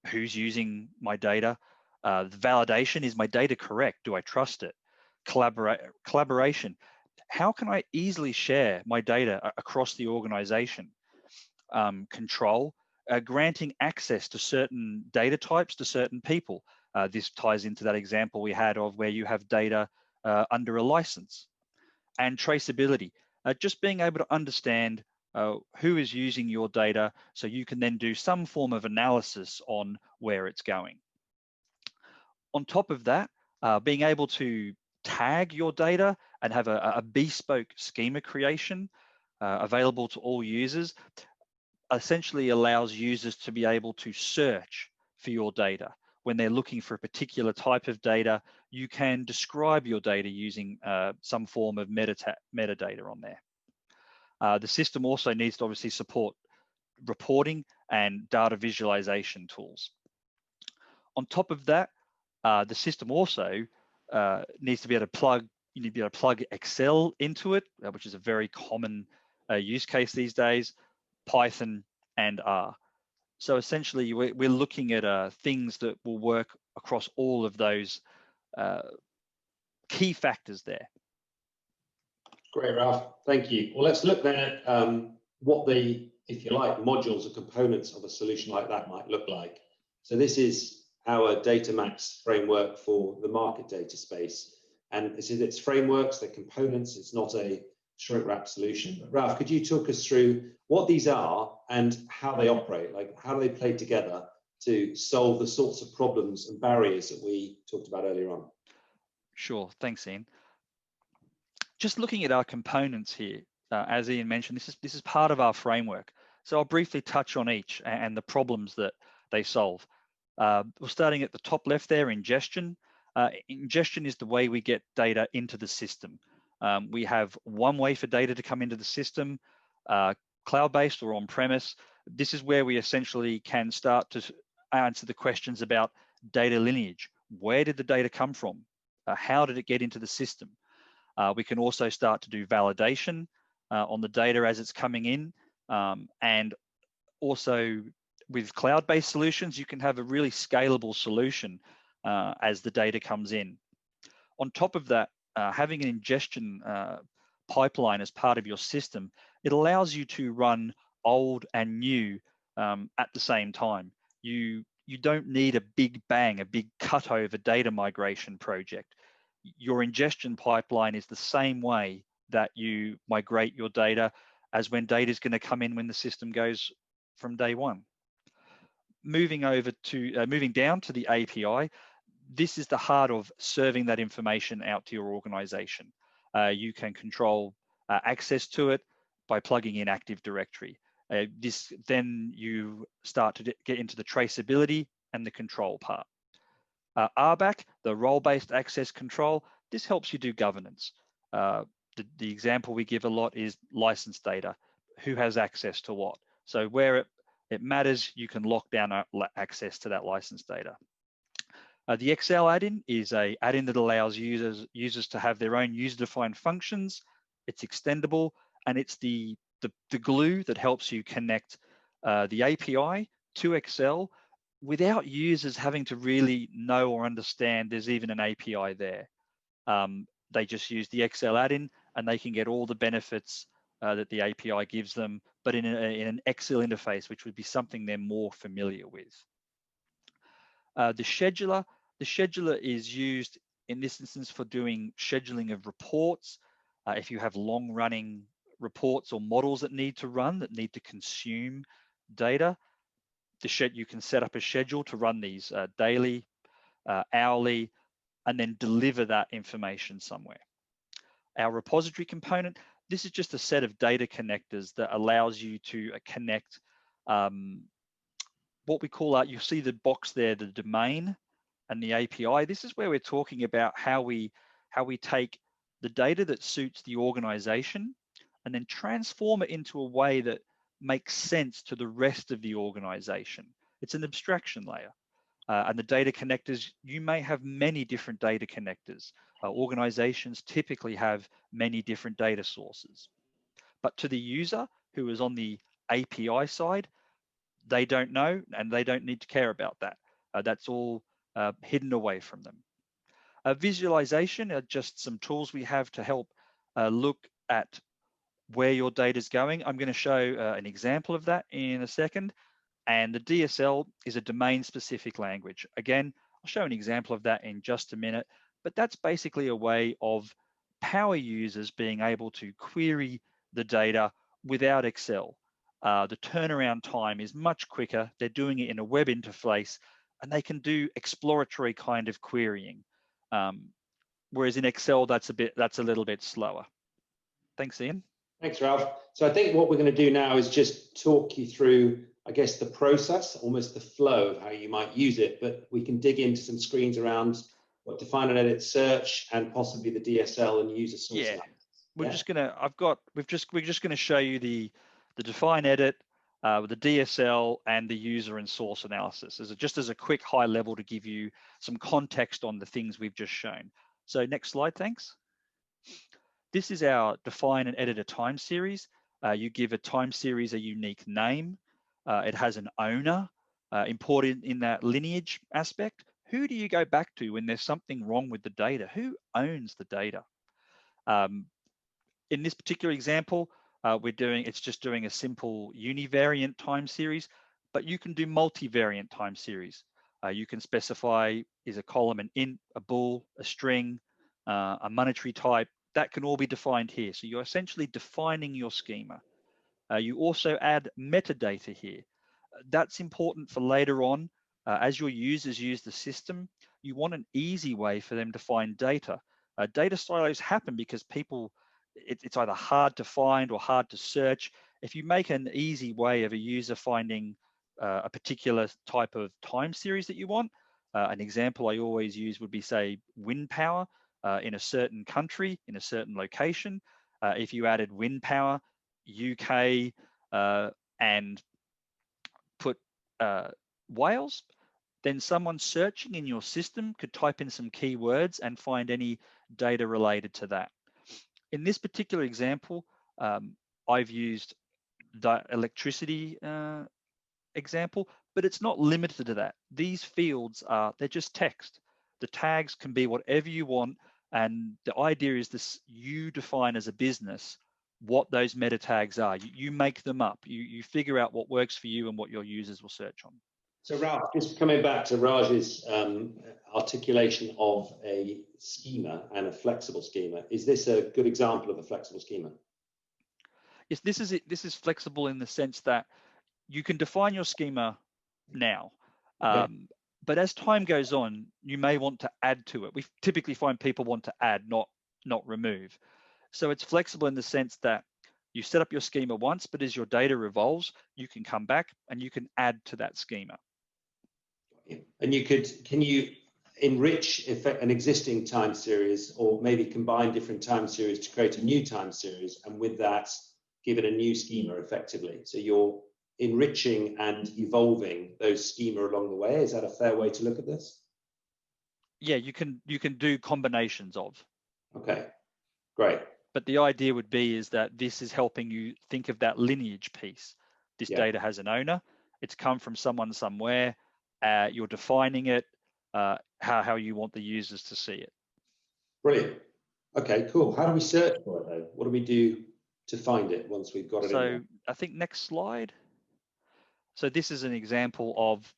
[SPEAKER 3] who's using my data, the validation, is my data correct? Do I trust it? Collaboration, how can I easily share my data across the organization? Control, granting access to certain data types to certain people. This ties into that example we had of where you have data under a license. And traceability, just being able to understand who is using your data so you can then do some form of analysis on where it's going. On top of that, being able to tag your data and have a bespoke schema creation available to all users essentially allows users to be able to search for your data. When they're looking for a particular type of data, you can describe your data using some form of metadata on there. The system also needs to obviously support reporting and data visualization tools. On top of that, the system also needs to be able to plug Excel into it, which is a very common use case these days, Python and R. So essentially, we're looking at things that will work across all of those key factors there.
[SPEAKER 1] Great, Ralph. Thank you. Well, let's look then at what the, if you like, modules or components of a solution like that might look like. So this is our DataMax framework for the market data space. And it's frameworks, they're components, it's not a shrink wrap solution. But Ralph, could you talk us through what these are and how they operate? Like, how do they play together to solve the sorts of problems and barriers that we talked about earlier on?
[SPEAKER 3] Sure, thanks, Ian. Just looking at our components here, as Ian mentioned, this is part of our framework. So I'll briefly touch on each and the problems that they solve. We're starting at the top left there, ingestion. Ingestion is the way we get data into the system. We have one way for data to come into the system, cloud-based or on-premise. This is where we essentially can start to answer the questions about data lineage. Where did the data come from? How did it get into the system? We can also start to do validation on the data as it's coming in. And also with cloud-based solutions, you can have a really scalable solution as the data comes in. On top of that, having an ingestion pipeline as part of your system, it allows you to run old and new at the same time. You don't need a big bang, a big cutover data migration project. Your ingestion pipeline is the same way that you migrate your data as when data is going to come in when the system goes from day one. Moving down to the API, this is the heart of serving that information out to your organization. You can control access to it by plugging in Active Directory. Then you start to get into the traceability and the control part. RBAC, the role-based access control, this helps you do governance. The example we give a lot is license data. Who has access to what? So where it matters, you can lock down access to that license data. The Excel add-in is an add-in that allows users to have their own user-defined functions. It's extendable, and it's the glue that helps you connect the API to Excel without users having to really know or understand there's even an API there. They just use the Excel add-in and they can get all the benefits that the API gives them, but in an Excel interface, which would be something they're more familiar with. The scheduler is used in this instance for doing scheduling of reports. If you have long-running reports or models that need to consume data, you can set up a schedule to run these daily, hourly, and then deliver that information somewhere. Our repository component, this is just a set of data connectors that allows you to connect what we call you see the box there, the domain and the API. This is where we're talking about how we take the data that suits the organization and then transform it into a way that makes sense to the rest of the organization. It's an abstraction layer. And the data connectors, you may have many different data connectors. Organizations typically have many different data sources. But to the user who is on the API side, they don't know and they don't need to care about that. That's all hidden away from them. Visualization are just some tools we have to help look at where your data is going. I'm going to show an example of that in a second. And the DSL is a domain-specific language. Again, I'll show an example of that in just a minute, but that's basically a way of power users being able to query the data without Excel. The turnaround time is much quicker. They're doing it in a web interface, and they can do exploratory kind of querying. Whereas in Excel, that's a little bit slower. Thanks, Ian.
[SPEAKER 1] Thanks, Ralph. So I think what we're going to do now is just talk you through, I guess, the process, almost the flow of how you might use it, but we can dig into some screens around what define and edit search and possibly the DSL and user source.
[SPEAKER 3] Yeah, we're just gonna show you the define edit, the DSL and the user and source analysis just as a quick high level to give you some context on the things we've just shown. So next slide, thanks. This is our define and edit a time series. You give a time series a unique name. It has an owner, important in that lineage aspect. Who do you go back to when there's something wrong with the data? Who owns the data? In this particular example, it's just doing a simple univariate time series, but you can do multivariate time series. You can specify is a column an int, a bool, a string, a monetary type. That can all be defined here. So you're essentially defining your schema. You also add metadata here. That's important for later on. As your users use the system, you want an easy way for them to find data. Data silos happen because it's either hard to find or hard to search. If you make an easy way of a user finding a particular type of time series that you want. An example I always use would be, say, wind power in a certain country, in a certain location. If you added wind power, UK, and put Wales, then someone searching in your system could type in some keywords and find any data related to that. In this particular example, I've used the electricity example, but it's not limited to that. These fields they're just text. The tags can be whatever you want, and the idea is this: you define as a business what those meta tags are. You make them up. You figure out what works for you and what your users will search on.
[SPEAKER 1] So Ralph, just coming back to Raj's articulation of a schema and a flexible schema, is this a good example of a flexible schema?
[SPEAKER 3] Yes, this is it. This is flexible in the sense that you can define your schema now, but as time goes on, you may want to add to it. We typically find people want to add, not remove. So it's flexible in the sense that you set up your schema once, but as your data evolves, you can come back and you can add to that schema.
[SPEAKER 1] And can you enrich an existing time series, or maybe combine different time series to create a new time series, and with that, give it a new schema effectively? So you're enriching and evolving those schema along the way. Is that a fair way to look at this?
[SPEAKER 3] Yeah, you can do combinations of.
[SPEAKER 1] Okay, great.
[SPEAKER 3] But the idea would be is that this is helping you think of that lineage piece. This data has an owner. It's come from someone somewhere. You're defining it, how you want the users to see it. Brilliant.
[SPEAKER 1] Okay, cool. How do we search for it though? What do we do to find it once we've got it in there?
[SPEAKER 3] So I think next slide. So this is an example of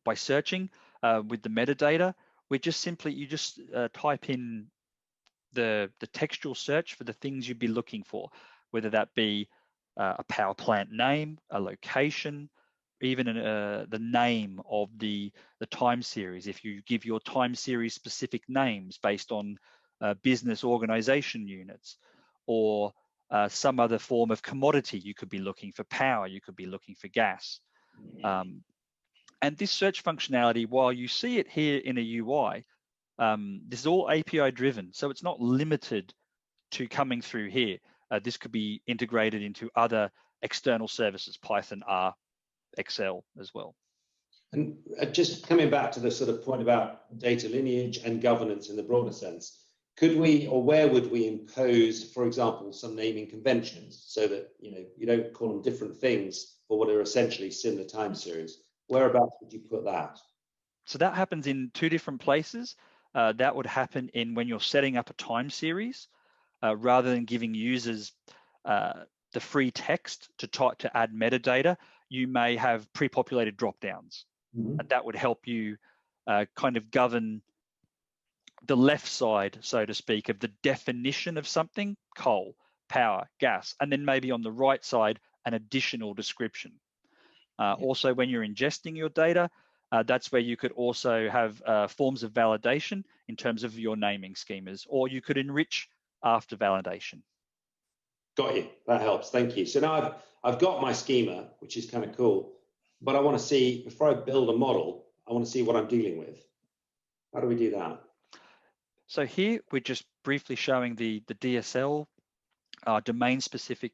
[SPEAKER 3] by searching with the metadata, you just type in the textual search for the things you'd be looking for, whether that be a power plant name, a location, even the name of the time series. If you give your time series specific names based on business organization units, or some other form of commodity, you could be looking for power, you could be looking for gas. And this search functionality, while you see it here in a UI, this is all API driven, so it's not limited to coming through here. This could be integrated into other external services, Python, R, Excel as well.
[SPEAKER 1] And just coming back to the sort of point about data lineage and governance in the broader sense, could we, or where would we impose, for example, some naming conventions so that you don't call them different things for what are essentially similar time series? Whereabouts would you put that?
[SPEAKER 3] So that happens in two different places. That would happen in when you're setting up a time series, rather than giving users the free text to add metadata. You may have pre-populated drop-downs, and that would help you kind of govern the left side, so to speak, of the definition of something: coal, power, gas, and then maybe on the right side an additional description. Also, when you're ingesting your data, that's where you could also have forms of validation in terms of your naming schemas, or you could enrich after validation.
[SPEAKER 1] Got you. That helps. Thank you. So now I've got my schema, which is kind of cool, but I want to see, before I build a model, I want to see what I'm dealing with. How do we do that?
[SPEAKER 3] So here we're just briefly showing the DSL domain-specific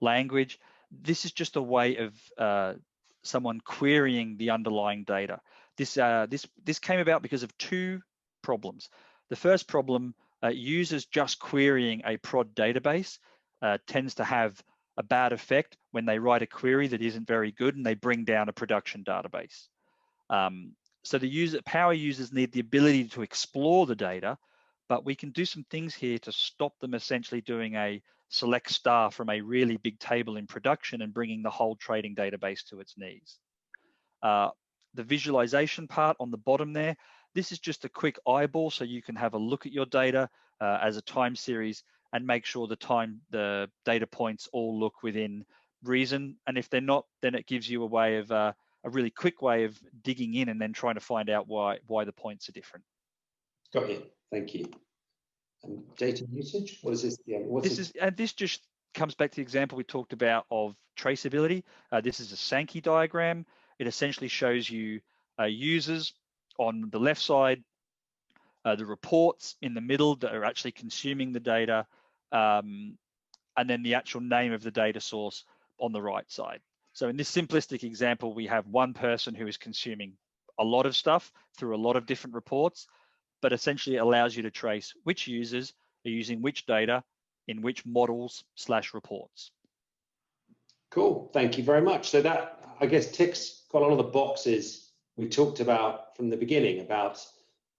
[SPEAKER 3] language. This is just a way of someone querying the underlying data. This came about because of two problems. The first problem, users just querying a prod database tends to have a bad effect when they write a query that isn't very good and they bring down a production database. So the power users need the ability to explore the data, but we can do some things here to stop them essentially doing a select star from a really big table in production and bringing the whole trading database to its knees. The visualization part on the bottom there, this is just a quick eyeball so you can have a look at your data as a time series and make sure the data points all look within reason. And if they're not, then it gives you a way of a really quick way of digging in and then trying to find out why the points are different.
[SPEAKER 1] Got you. Thank you. And data usage, what is this? Yeah,
[SPEAKER 3] This just comes back to the example we talked about of traceability. This is a Sankey diagram. It essentially shows you users on the left side, the reports in the middle that are actually consuming the data, and then the actual name of the data source on the right side. So in this simplistic example, we have one person who is consuming a lot of stuff through a lot of different reports, but essentially it allows you to trace which users are using which data in which models/reports.
[SPEAKER 1] Cool, thank you very much. So that, I guess, ticks quite a lot of the boxes we talked about from the beginning about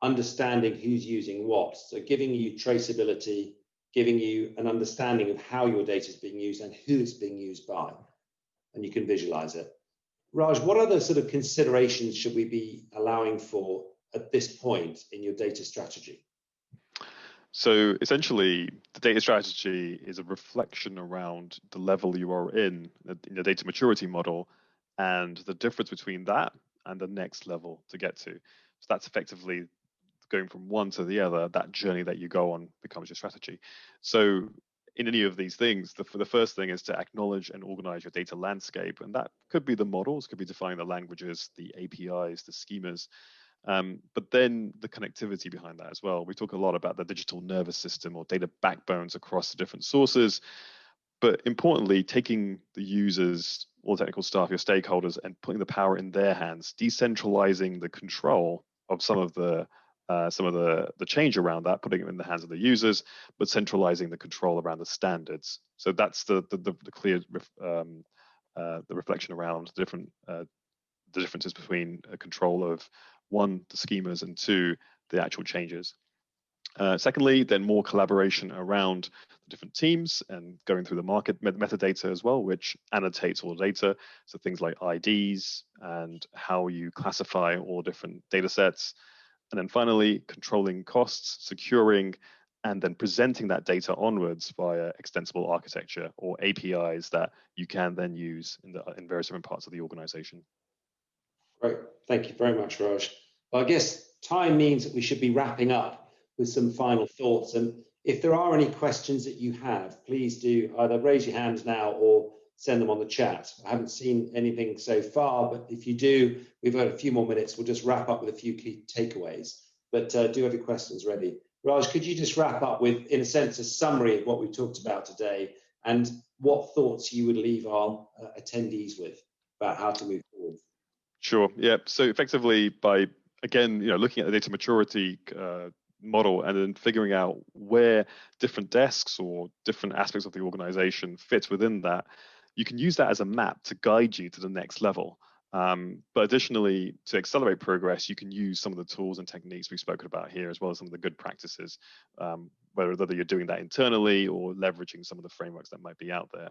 [SPEAKER 1] understanding who's using what. So giving you traceability, giving you an understanding of how your data is being used and who it's being used by, and you can visualize it. Raj, what other sort of considerations should we be allowing for at this point in your data strategy?
[SPEAKER 2] So essentially, the data strategy is a reflection around the level you are in the data maturity model and the difference between that and the next level to get to. So that's effectively going from one to the other. That journey that you go on becomes your strategy. So in any of these things, the first thing is to acknowledge and organize your data landscape. And that could be the models, could be defining the languages, the APIs, the schemas. But then the connectivity behind that as well. We talk a lot about the digital nervous system or data backbones across the different sources. But importantly, taking the users, all the technical staff, your stakeholders, and putting the power in their hands, decentralizing the control of some of the change around that, putting it in the hands of the users, but centralizing the control around the standards. So that's the clear the reflection around the differences between control of one, the schemas, and two, the actual changes. Secondly, then more collaboration around the different teams and going through the market metadata as well, which annotates all the data. So things like IDs and how you classify all different data sets. And then finally, controlling costs, securing, and then presenting that data onwards via extensible architecture or APIs that you can then use in various different parts of the organization.
[SPEAKER 1] Great, thank you very much, Raj. Well, I guess time means that we should be wrapping up with some final thoughts. And if there are any questions that you have, please do either raise your hands now or send them on the chat. I haven't seen anything so far, but if you do, we've got a few more minutes. We'll just wrap up with a few key takeaways. But do have your questions ready. Raj, could you just wrap up with, in a sense, a summary of what we talked about today and what thoughts you would leave our attendees with about how to move forward?
[SPEAKER 2] Sure. Yeah. So effectively, by again, looking at the data maturity model and then figuring out where different desks or different aspects of the organization fit within that, you can use that as a map to guide you to the next level. But additionally, to accelerate progress, you can use some of the tools and techniques we've spoken about here, as well as some of the good practices, whether you're doing that internally or leveraging some of the frameworks that might be out there.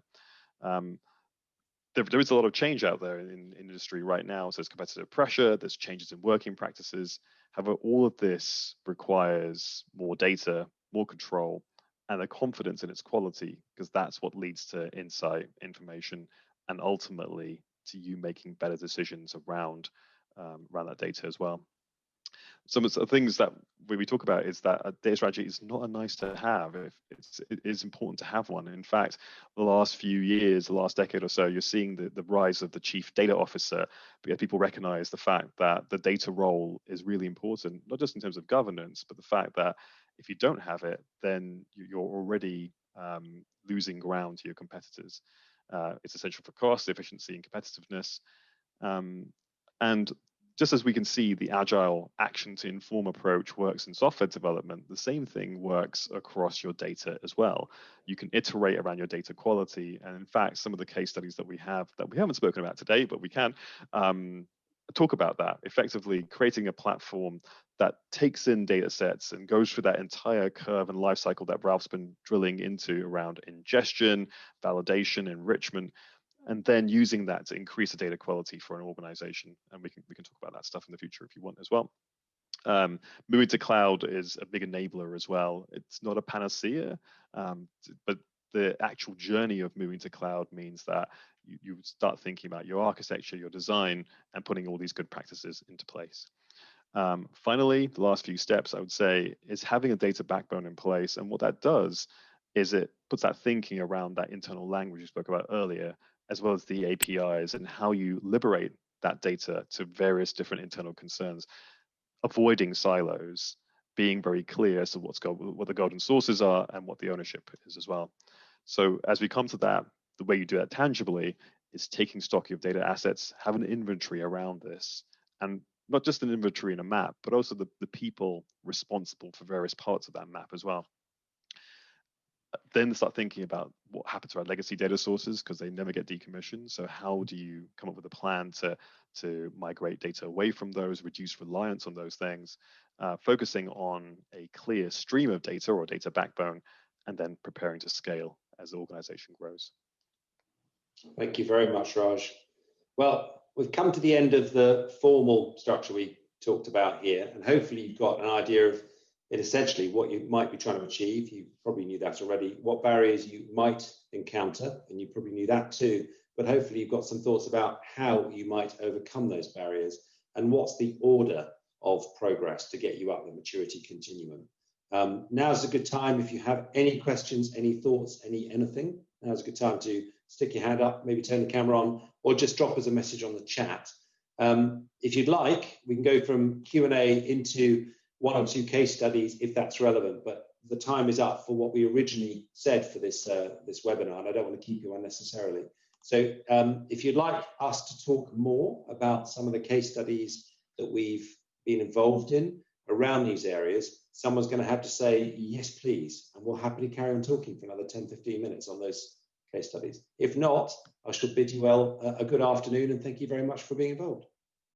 [SPEAKER 2] There is a lot of change out there in industry right now. So there's competitive pressure, there's changes in working practices. However, all of this requires more data, more control, and a confidence in its quality, because that's what leads to insight, information, and ultimately to you making better decisions around that data as well. Some of the things that we talk about is that a data strategy is not a nice to have. It is important to have one. In fact, the last few years, the last decade or so, you're seeing the rise of the chief data officer, because people recognize the fact that the data role is really important, not just in terms of governance, but the fact that if you don't have it, then you're already losing ground to your competitors. It's essential for cost, efficiency, and competitiveness. And just as we can see the agile action to inform approach works in software development, the same thing works across your data as well. You can iterate around your data quality. And in fact, some of the case studies that we haven't spoken about today, but we can talk about that, effectively creating a platform that takes in data sets and goes through that entire curve and life cycle that Ralph's been drilling into around ingestion, validation, enrichment, and then using that to increase the data quality for an organization. And we can talk about that stuff in the future if you want as well. Moving to cloud is a big enabler as well. It's not a panacea, but the actual journey of moving to cloud means that you start thinking about your architecture, your design, and putting all these good practices into place. Finally, the last few steps I would say is having a data backbone in place. And what that does is it puts that thinking around that internal language you spoke about earlier, as well as the APIs and how you liberate that data to various different internal concerns, avoiding silos, being very clear as to what the golden sources are and what the ownership is as well. So as we come to that, the way you do that tangibly is taking stock of data assets, have an inventory around this, and not just an inventory in a map, but also the people responsible for various parts of that map as well. Then start thinking about what happens to our legacy data sources, because they never get decommissioned. So how do you come up with a plan to migrate data away from those, reduce reliance on those things, focusing on a clear stream of data or data backbone, and then preparing to scale as the organization grows.
[SPEAKER 1] Thank you very much, Raj. Well, we've come to the end of the formal structure we talked about here, and hopefully you've got an idea of essentially what you might be trying to achieve. You probably knew that already, what barriers you might encounter, and you probably knew that too, but hopefully you've got some thoughts about how you might overcome those barriers and what's the order of progress to get you up the maturity continuum. Now's a good time if you have any questions, any thoughts, anything. Now's a good time to stick your hand up, maybe turn the camera on, or just drop us a message on the chat. If you'd like, we can go from Q&A into one or two case studies if that's relevant, but the time is up for what we originally said for this webinar, and I don't want to keep you unnecessarily. So if you'd like us to talk more about some of the case studies that we've been involved in around these areas, someone's going to have to say, yes, please, and we'll happily carry on talking for another 10, 15 minutes on those case studies. If not, I shall bid you well a good afternoon, and thank you very much for being involved.